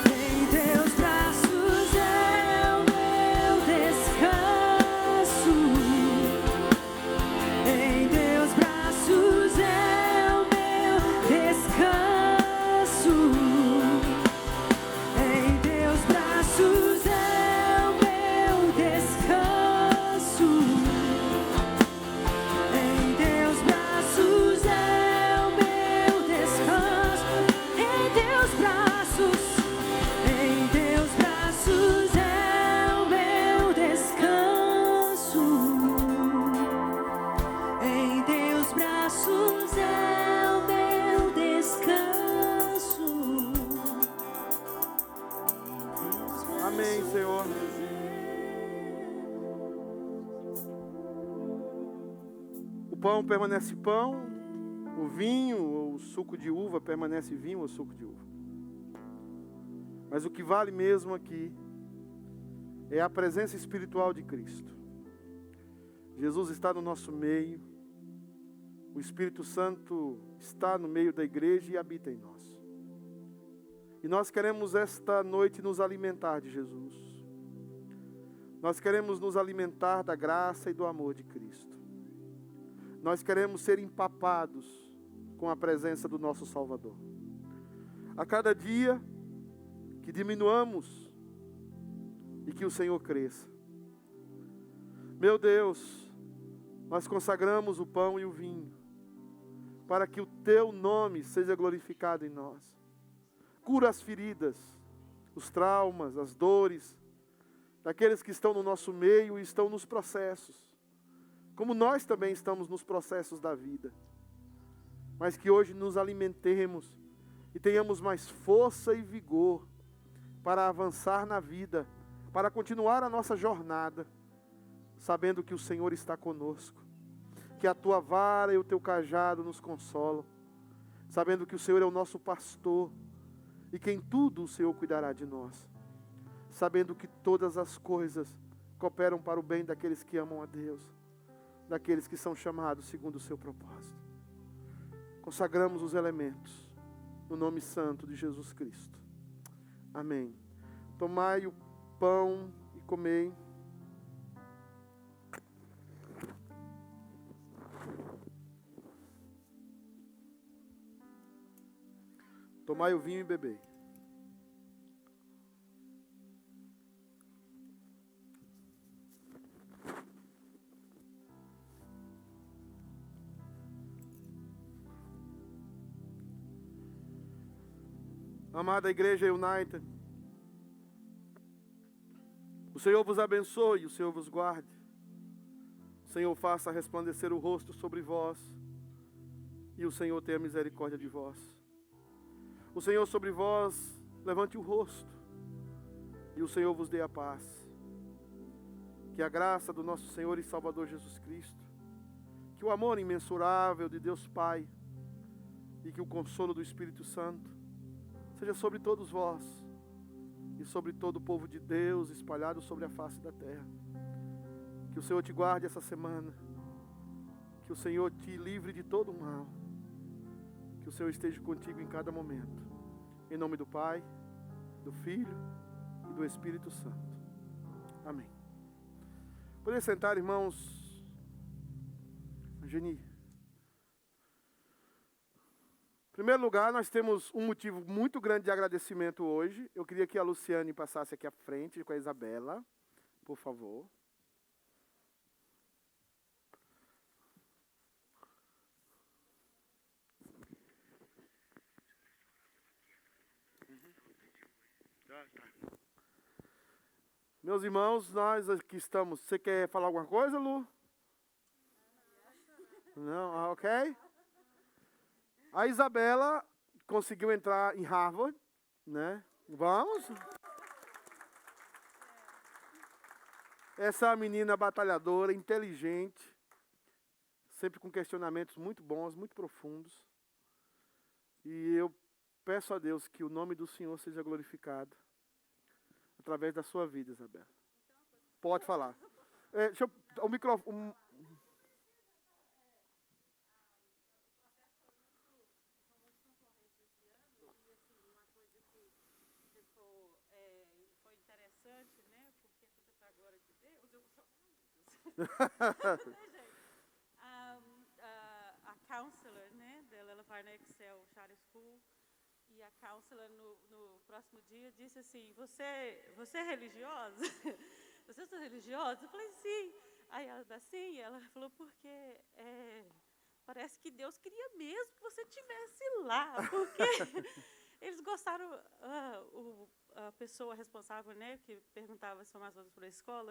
Em teus braços é o meu descanso. Em teus braços é o meu descanso. Em teus braços é o meu descanso. pão permanece pão, o vinho ou o suco de uva permanece vinho ou suco de uva. Mas o que vale mesmo aqui é a presença espiritual de Cristo. Jesus está no nosso meio, o Espírito Santo está no meio da igreja e habita em nós. E nós queremos esta noite nos alimentar de Jesus. Nós queremos nos alimentar da graça e do amor de Cristo. Nós queremos ser empapados com a presença do nosso Salvador. A cada dia que diminuamos e que o Senhor cresça. Meu Deus, nós consagramos o pão e o vinho para que o Teu nome seja glorificado em nós. Cura as feridas, os traumas, as dores daqueles que estão no nosso meio e estão nos processos, como nós também estamos nos processos da vida. Mas que hoje nos alimentemos e tenhamos mais força e vigor para avançar na vida, para continuar a nossa jornada, sabendo que o Senhor está conosco, que a Tua vara e o Teu cajado nos consolam, sabendo que o Senhor é o nosso pastor e que em tudo o Senhor cuidará de nós, sabendo que todas as coisas cooperam para o bem daqueles que amam a Deus, daqueles que são chamados segundo o seu propósito. Consagramos os elementos no nome santo de Jesus Cristo. Amém. Tomai o pão e comei. Tomai o vinho e bebei. Amada Igreja United, o Senhor vos abençoe e o Senhor vos guarde. O Senhor faça resplandecer o rosto sobre vós e o Senhor tenha misericórdia de vós. O Senhor sobre vós levante o rosto e o Senhor vos dê a paz. Que a graça do nosso Senhor e Salvador Jesus Cristo, que o amor imensurável de Deus Pai e que o consolo do Espírito Santo seja sobre todos vós e sobre todo o povo de Deus espalhado sobre a face da terra. Que o Senhor te guarde essa semana, que o Senhor te livre de todo o mal, que o Senhor esteja contigo em cada momento. Em nome do Pai, do Filho e do Espírito Santo. Amém. Poder sentar, irmãos. Geni. Em primeiro lugar, nós temos um motivo muito grande de agradecimento hoje. Eu queria que a Luciane passasse aqui à frente com a Isabela, por favor. Meus irmãos, nós aqui estamos. Você quer falar alguma coisa, Lu? Não? Ah, ok. A Isabela conseguiu entrar em Harvard, né? Vamos? Essa menina batalhadora, inteligente, sempre com questionamentos muito bons, muito profundos. E eu peço a Deus que o nome do Senhor seja glorificado através da sua vida, Isabela. Pode falar. O microfone. Foi interessante, né? Porque tudo para a glória de Deus. Eu só... a counselor, né, ela vai na Excel Charter School, e a counselor no próximo dia disse assim: você é religiosa? Vocês são religiosos? Eu falei, sim. Aí ela assim, ela falou, porque parece que Deus queria mesmo que você estivesse lá, porque eles gostaram. A pessoa responsável, né, que perguntava se mais outras para a escola,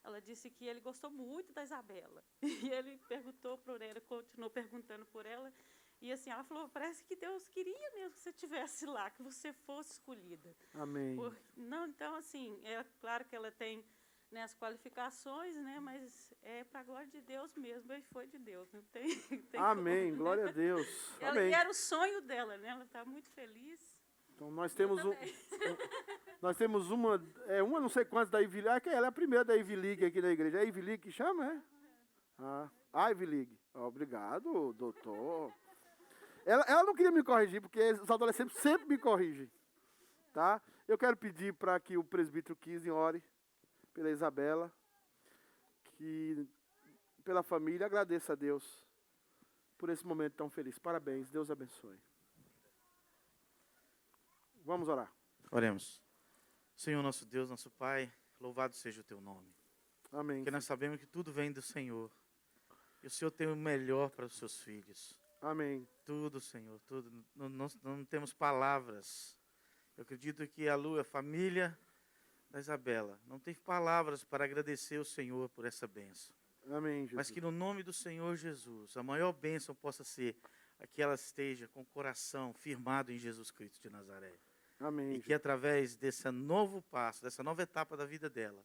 ela disse que ele gostou muito da Isabela. E ele perguntou por ela, continuou perguntando por ela. E assim, ela falou, parece que Deus queria mesmo que você estivesse lá, que você fosse escolhida. Amém. Não, então, assim, é claro que ela tem né, as qualificações, né, mas é para a glória de Deus mesmo, e foi de Deus, não tem, tem Amém. como, Glória né? a Deus. Ela, Amém. e era o sonho dela, né? Ela está muito feliz. Então nós Eu temos também. nós temos uma não sei quantas da Ivy League, ela é a primeira da Ivy League aqui na igreja. É a Ivy League que chama, é? A Ivy League. Obrigado, doutor. Ela não queria me corrigir, porque os adolescentes sempre me corrigem. Tá? Eu quero pedir para que o presbítero Kisley ore pela Isabela, que pela família, agradeça a Deus por esse momento tão feliz. Parabéns, Deus abençoe. Vamos orar. Oremos. Senhor, nosso Deus, nosso Pai, louvado seja o teu nome. Amém. Porque nós sabemos que tudo vem do Senhor. E o Senhor tem o melhor para os seus filhos. Amém. Tudo, Senhor, tudo. Não temos palavras. Eu acredito que a Lu, a família da Isabela, não tem palavras para agradecer ao Senhor por essa bênção. Amém, Jesus. Mas que no nome do Senhor Jesus, a maior bênção possa ser que ela esteja com o coração firmado em Jesus Cristo de Nazaré. Amém. E que através desse novo passo, dessa nova etapa da vida dela,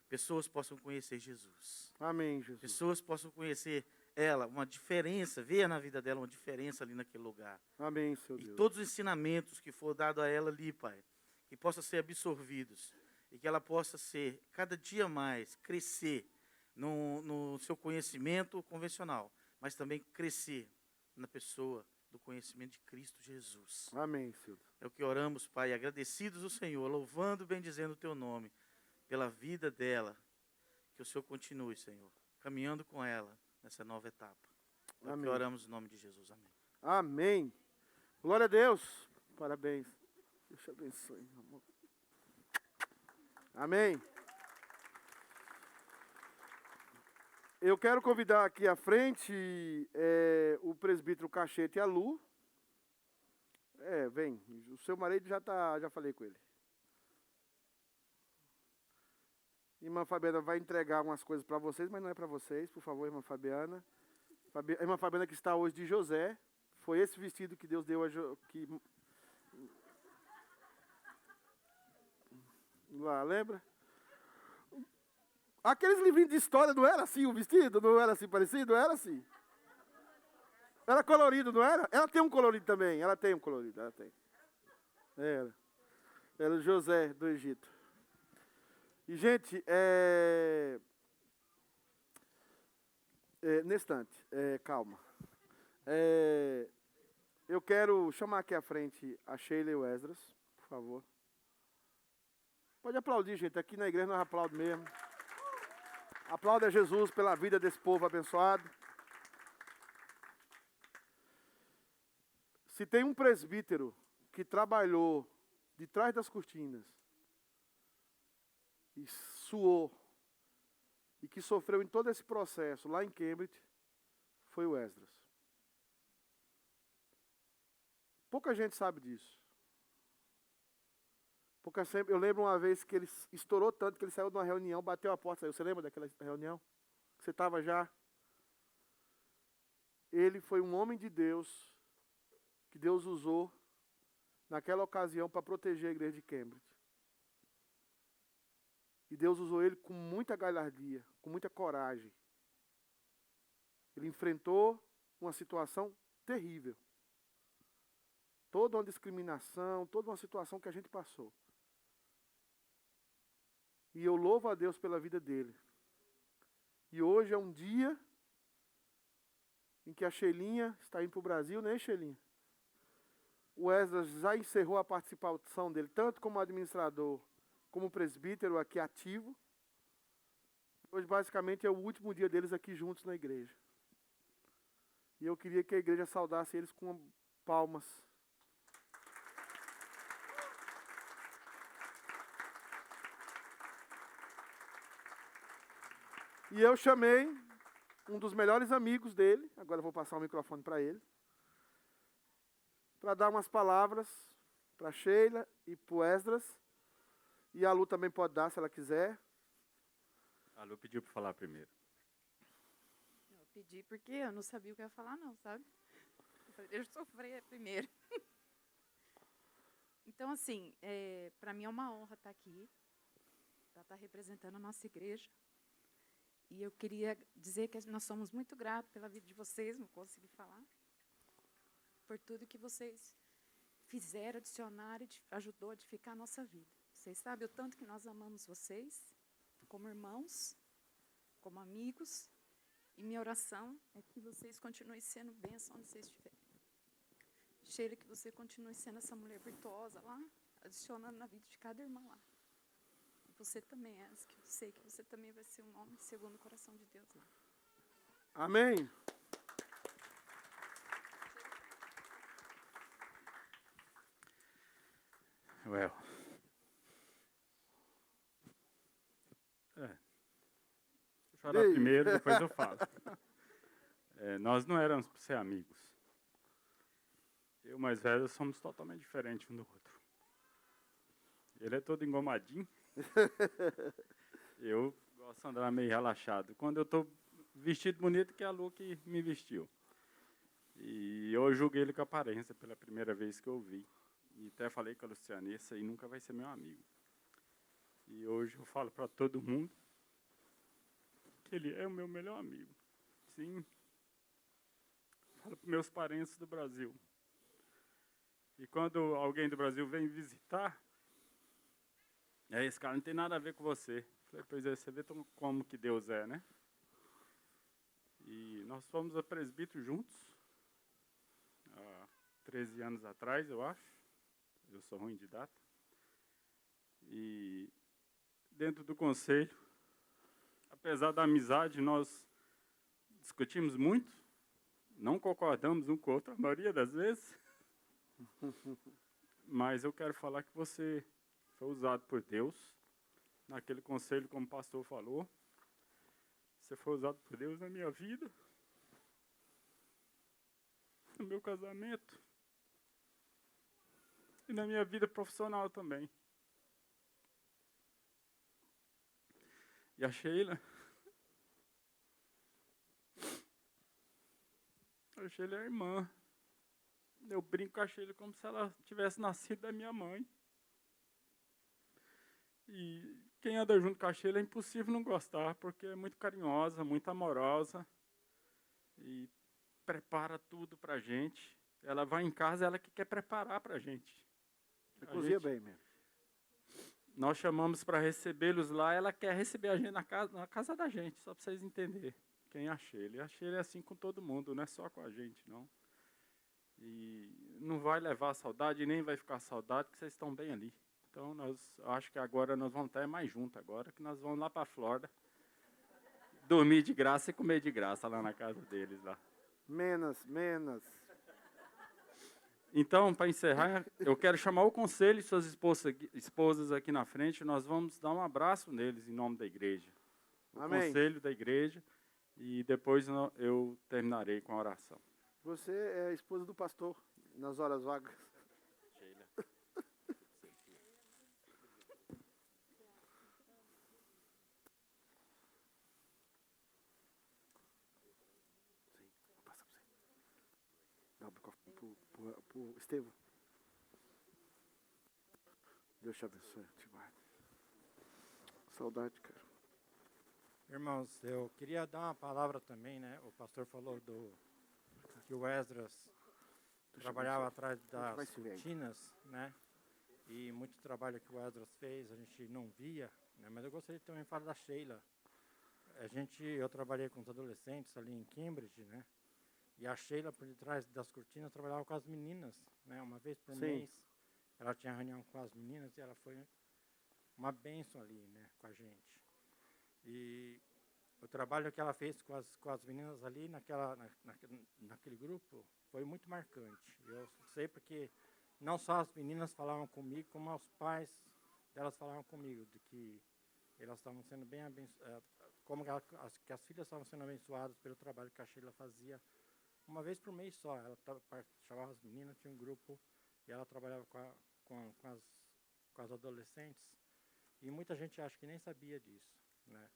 pessoas possam conhecer Jesus. Amém, Jesus. Pessoas possam conhecer ela, uma diferença, ver na vida dela uma diferença ali naquele lugar. Amém, Senhor E Deus. todos os ensinamentos que for dado a ela ali, Pai, que possam ser absorvidos. E que ela possa ser, cada dia mais, crescer no seu conhecimento convencional, mas também crescer na pessoa do conhecimento de Cristo Jesus. Amém, Senhor. É o que oramos, Pai, agradecidos ao Senhor, louvando, bendizendo o Teu nome, pela vida dela. Que o Senhor continue, Senhor, caminhando com ela nessa nova etapa. É o que Amém. oramos no nome de Jesus. Amém. Amém. Glória a Deus. Parabéns. Deus te abençoe, meu amor. Amém. Eu quero convidar aqui à frente o presbítero Cachete e a Lu. Vem. O seu marido já falei com ele. Irmã Fabiana vai entregar umas coisas para vocês, mas não é para vocês, por favor, irmã Fabiana. A irmã Fabiana que está hoje de José. Foi esse vestido que Deus deu a lá, lembra? Aqueles livrinhos de história não era assim o vestido? Não era assim parecido? Era assim. Era colorido, não era? Ela tem um colorido também. Ela tem um colorido, ela tem. Era José do Egito. E, gente, nesse instante, calma. Eu quero chamar aqui à frente a Sheila e o Esdras, por favor. Pode aplaudir, gente. Aqui na igreja nós aplaudimos mesmo. Aplauda Jesus pela vida desse povo abençoado. Se tem um presbítero que trabalhou de trás das cortinas e suou e que sofreu em todo esse processo lá em Cambridge, foi o Esdras. Pouca gente sabe disso. Eu lembro uma vez que ele estourou tanto que ele saiu de uma reunião, bateu a porta, saiu. Você lembra daquela reunião? Você estava já? Ele foi um homem de Deus, que Deus usou naquela ocasião para proteger a igreja de Cambridge. E Deus usou ele com muita galhardia, com muita coragem. Ele enfrentou uma situação terrível. Toda uma discriminação, toda uma situação que a gente passou. E eu louvo a Deus pela vida dele. E hoje é um dia em que a Sheilinha está indo para o Brasil, né, Sheilinha? O Esdras já encerrou a participação dele, tanto como administrador, como presbítero aqui ativo. Hoje, basicamente, é o último dia deles aqui juntos na igreja. E eu queria que a igreja saudasse eles com palmas. E eu chamei um dos melhores amigos dele, agora eu vou passar o microfone para ele, para dar umas palavras para a Sheila e para o Esdras. E a Lu também pode dar, se ela quiser. A Lu pediu para falar primeiro. Eu pedi porque eu não sabia o que eu ia falar, não, sabe? Eu falei, deixa eu sofrer primeiro. Então, assim, para mim é uma honra estar aqui. para estar representando a nossa igreja. E eu queria dizer que nós somos muito gratos pela vida de vocês, não consegui falar, por tudo que vocês fizeram, adicionaram e ajudou a edificar a nossa vida. Vocês sabem o tanto que nós amamos vocês, como irmãos, como amigos, e minha oração é que vocês continuem sendo bênção onde vocês estiverem. Sheila, que você continue sendo essa mulher virtuosa lá, adicionando na vida de cada irmã lá. E você também, que eu sei que você também vai ser um homem segundo o coração de Deus lá. Amém. Well. Vou chorar Ei. primeiro, depois eu falo. Nós não éramos para ser amigos. Eu e o mais velho somos totalmente diferentes um do outro. Ele é todo engomadinho. Eu gosto de andar meio relaxado. Quando eu estou vestido bonito, que é a Lu que me vestiu. E eu julguei ele com a aparência pela primeira vez que eu vi. E até falei com a Luciana, esse aí nunca vai ser meu amigo. E hoje eu falo para todo mundo que ele é o meu melhor amigo. Sim. Falo para meus parentes do Brasil. E quando alguém do Brasil vem visitar, esse cara não tem nada a ver com você. Falei, pois é, você vê como que Deus é, né? E nós fomos a presbítero juntos, há 13 anos atrás, eu acho. Eu sou ruim de data. E dentro do conselho, apesar da amizade, nós discutimos muito, não concordamos um com o outro a maioria das vezes, mas eu quero falar que você foi usado por Deus, naquele conselho, como o pastor falou, você foi usado por Deus na minha vida, no meu casamento e na minha vida profissional também. E a Sheila é a irmã. Eu brinco com a Sheila como se ela tivesse nascido da minha mãe. E quem anda junto com a Sheila é impossível não gostar, porque é muito carinhosa, muito amorosa. E prepara tudo pra gente. Ela vai em casa, ela que quer preparar pra gente. Cozinha bem mesmo. Nós chamamos para recebê-los lá, ela quer receber a gente na casa da gente, só para vocês entenderem quem é a Sheila. E a Sheila é assim com todo mundo, não é só com a gente, não. E não vai levar saudade, nem vai ficar saudade, porque vocês estão bem ali. Então, acho que agora nós vamos estar mais juntos agora, que nós vamos lá para a Flórida, dormir de graça e comer de graça lá na casa deles lá. Menos. Então, para encerrar, eu quero chamar o conselho e suas esposas aqui na frente. Nós vamos dar um abraço neles em nome da igreja. O Amém. conselho da igreja. E depois eu terminarei com a oração. Você é a esposa do pastor, nas horas vagas. Sheila. Passa pra você. Dá o microfone pro Estevão. Deus te abençoe, te guarde. Saudade, cara. Irmãos, eu queria dar uma palavra também, né? O pastor falou que o Esdras trabalhava atrás vai das se ver aí. cortinas, né? E muito trabalho que o Esdras fez, a gente não via, né? Mas eu gostaria de também falar da Sheila. Eu trabalhei com os adolescentes ali em Cambridge, né? E a Sheila, por detrás das cortinas, trabalhava com as meninas, né? Uma vez por Sim. mês, ela tinha reunião com as meninas e ela foi uma bênção ali, né? Com a gente. E o trabalho que ela fez com as meninas ali naquele grupo foi muito marcante. Eu sei porque não só as meninas falavam comigo, como os pais delas falavam comigo, de que elas estavam sendo bem abençoadas, que as filhas estavam sendo abençoadas pelo trabalho que a Sheila fazia uma vez por mês só. Ela chamava as meninas, tinha um grupo, e ela trabalhava com as adolescentes. E muita gente acha que nem sabia disso, né?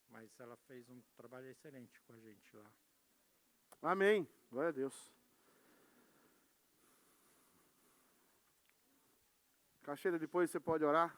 Mas ela fez um trabalho excelente com a gente lá. Amém. Glória a Deus. Caixeira, depois você pode orar?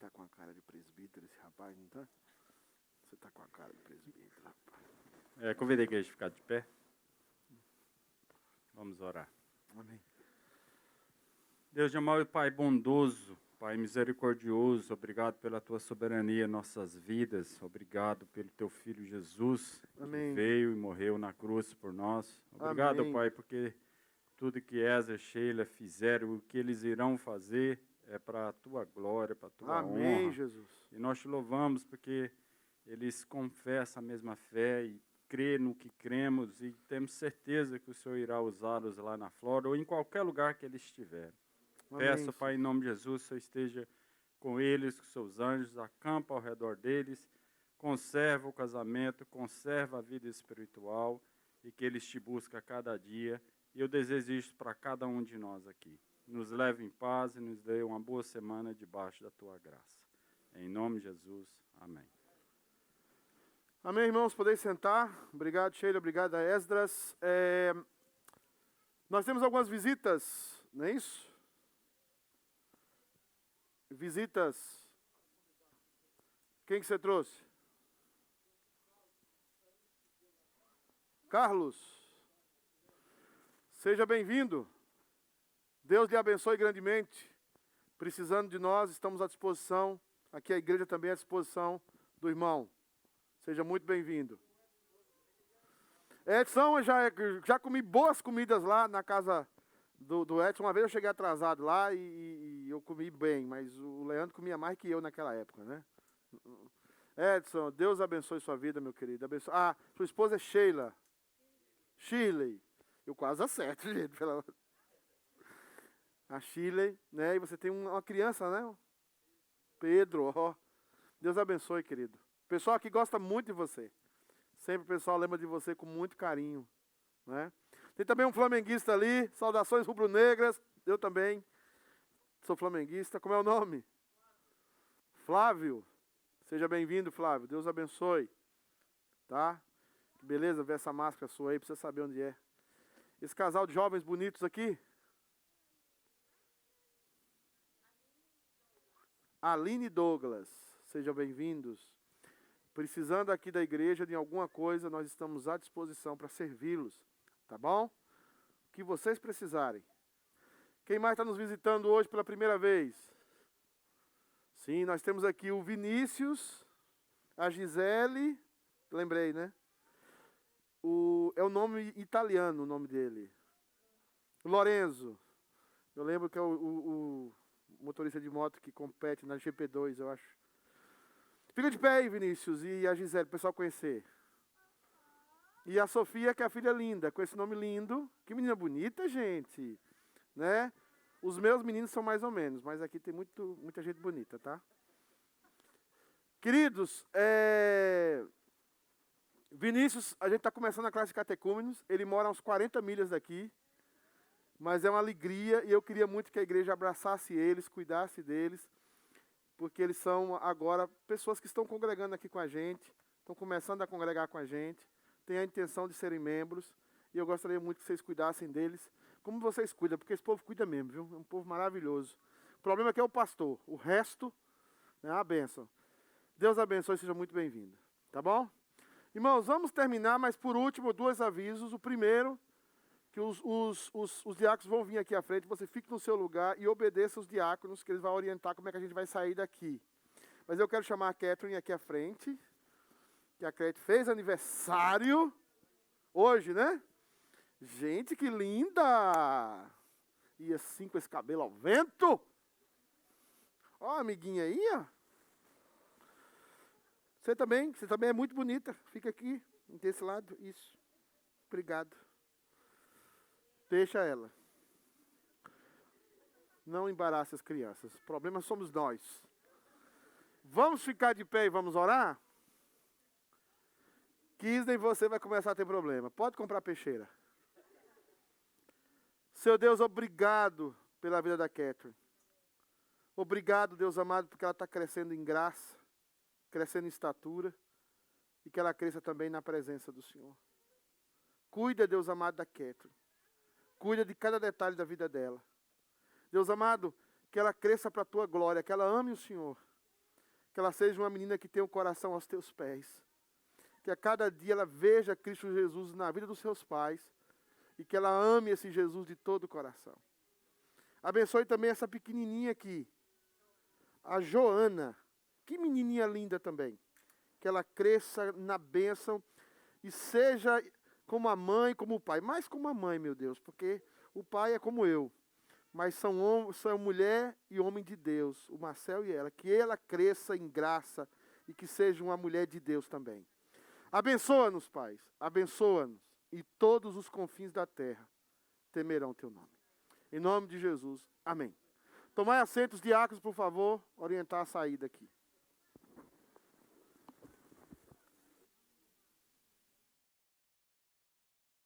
tá com a cara de presbítero, esse rapaz, não tá? Você tá com a cara de presbítero, rapaz. Convido a igreja a ficar de pé. Vamos orar. Amém. Deus de amor e Pai bondoso, Pai misericordioso, obrigado pela tua soberania em nossas vidas. Obrigado pelo teu Filho Jesus, Amém. que veio e morreu na cruz por nós. Obrigado, Amém. Pai, porque tudo que Ezra e Sheila fizeram, o que eles irão fazer, é para a tua glória, para a tua Amém, honra. Jesus. E nós te louvamos porque eles confessam a mesma fé e crê no que cremos e temos certeza que o Senhor irá usá-los lá na Flórida ou em qualquer lugar que eles estiverem. Amém, Peço, Pai, em nome de Jesus, que o Senhor esteja com eles, com seus anjos, acampa ao redor deles, conserva o casamento, conserva a vida espiritual e que eles te busquem a cada dia. E eu desejo isso para cada um de nós aqui. Nos leve em paz e nos dê uma boa semana debaixo da tua graça. Em nome de Jesus, amém. Amém, irmãos, podem sentar. Obrigado, Sheila, obrigado a Esdras. Nós temos algumas visitas, não é isso? Visitas. Quem que você trouxe? Carlos. Seja bem-vindo. Deus lhe abençoe grandemente. Precisando de nós, estamos à disposição. Aqui a igreja também é à disposição do irmão. Seja muito bem-vindo. Edson, já comi boas comidas lá na casa do Edson. Uma vez eu cheguei atrasado lá e eu comi bem, mas o Leandro comia mais que eu naquela época, né? Edson, Deus abençoe sua vida, meu querido. Sua esposa é Sheila. Shirley. Eu quase acerto, gente. A Shirley, né? E você tem uma criança, né? Pedro, ó. Deus abençoe, querido. O pessoal aqui gosta muito de você. Sempre o pessoal lembra de você com muito carinho, né? Tem também um flamenguista ali. Saudações rubro-negras. Eu também sou flamenguista. Como é o nome? Flávio. Seja bem-vindo, Flávio. Deus abençoe. Tá? Que beleza ver essa máscara sua aí. Precisa saber onde é. Esse casal de jovens bonitos aqui. Aline e Douglas. Sejam bem-vindos. Precisando aqui da igreja de alguma coisa, nós estamos à disposição para servi-los. Tá bom? O que vocês precisarem. Quem mais está nos visitando hoje pela primeira vez? Sim, nós temos aqui o Vinícius, a Gisele, lembrei, né? É o nome italiano, o nome dele. Lorenzo. Eu lembro que é o motorista de moto que compete na GP2, eu acho. Fica de pé aí, Vinícius, e a Gisele, para o pessoal conhecer. E a Sofia, que é a filha linda, com esse nome lindo. Que menina bonita, gente. Né? Os meus meninos são mais ou menos, mas aqui tem muita gente bonita, tá? Queridos, Vinícius, a gente está começando a classe de catecúmenos. Ele mora a uns 40 milhas daqui. Mas é uma alegria e eu queria muito que a igreja abraçasse eles, cuidasse deles. Porque eles são agora pessoas que estão congregando aqui com a gente, estão começando a congregar com a gente, têm a intenção de serem membros, e eu gostaria muito que vocês cuidassem deles, como vocês cuidam, porque esse povo cuida mesmo, viu? É um povo maravilhoso. O problema aqui é o pastor, o resto é uma bênção. Deus abençoe, seja muito bem-vindo, tá bom? Irmãos, vamos terminar, mas por último, 2 avisos. O primeiro, que os diáconos vão vir aqui à frente, você fique no seu lugar e obedeça os diáconos, que eles vão orientar como é que a gente vai sair daqui. Mas eu quero chamar a Catherine aqui à frente, que a Catherine fez aniversário hoje, né? Gente, que linda! E assim com esse cabelo ao vento. Ó, a amiguinha aí, ó. Você também é muito bonita. Fica aqui, desse lado, isso. Obrigado. Deixa ela. Não embarace as crianças. O problema somos nós. Vamos ficar de pé e vamos orar? Kisney, você vai começar a ter problema. Pode comprar peixeira. Seu Deus, obrigado pela vida da Catherine. Obrigado, Deus amado, porque ela está crescendo em graça, crescendo em estatura, e que ela cresça também na presença do Senhor. Cuida, Deus amado, da Catherine. Cuida de cada detalhe da vida dela. Deus amado, que ela cresça para a tua glória, que ela ame o Senhor. Que ela seja uma menina que tenha o coração aos teus pés. Que a cada dia ela veja Cristo Jesus na vida dos seus pais. E que ela ame esse Jesus de todo o coração. Abençoe também essa pequenininha aqui. A Joana. Que menininha linda também. Que ela cresça na bênção e seja como a mãe, como o pai. Mais como a mãe, meu Deus, porque o pai é como eu. Mas são mulher e homem de Deus, o Marcel e ela. Que ela cresça em graça e que seja uma mulher de Deus também. Abençoa-nos, pais. Abençoa-nos. E todos os confins da terra temerão teu nome. Em nome de Jesus. Amém. Tomai assentos, diáconos, por favor, orientar a saída aqui.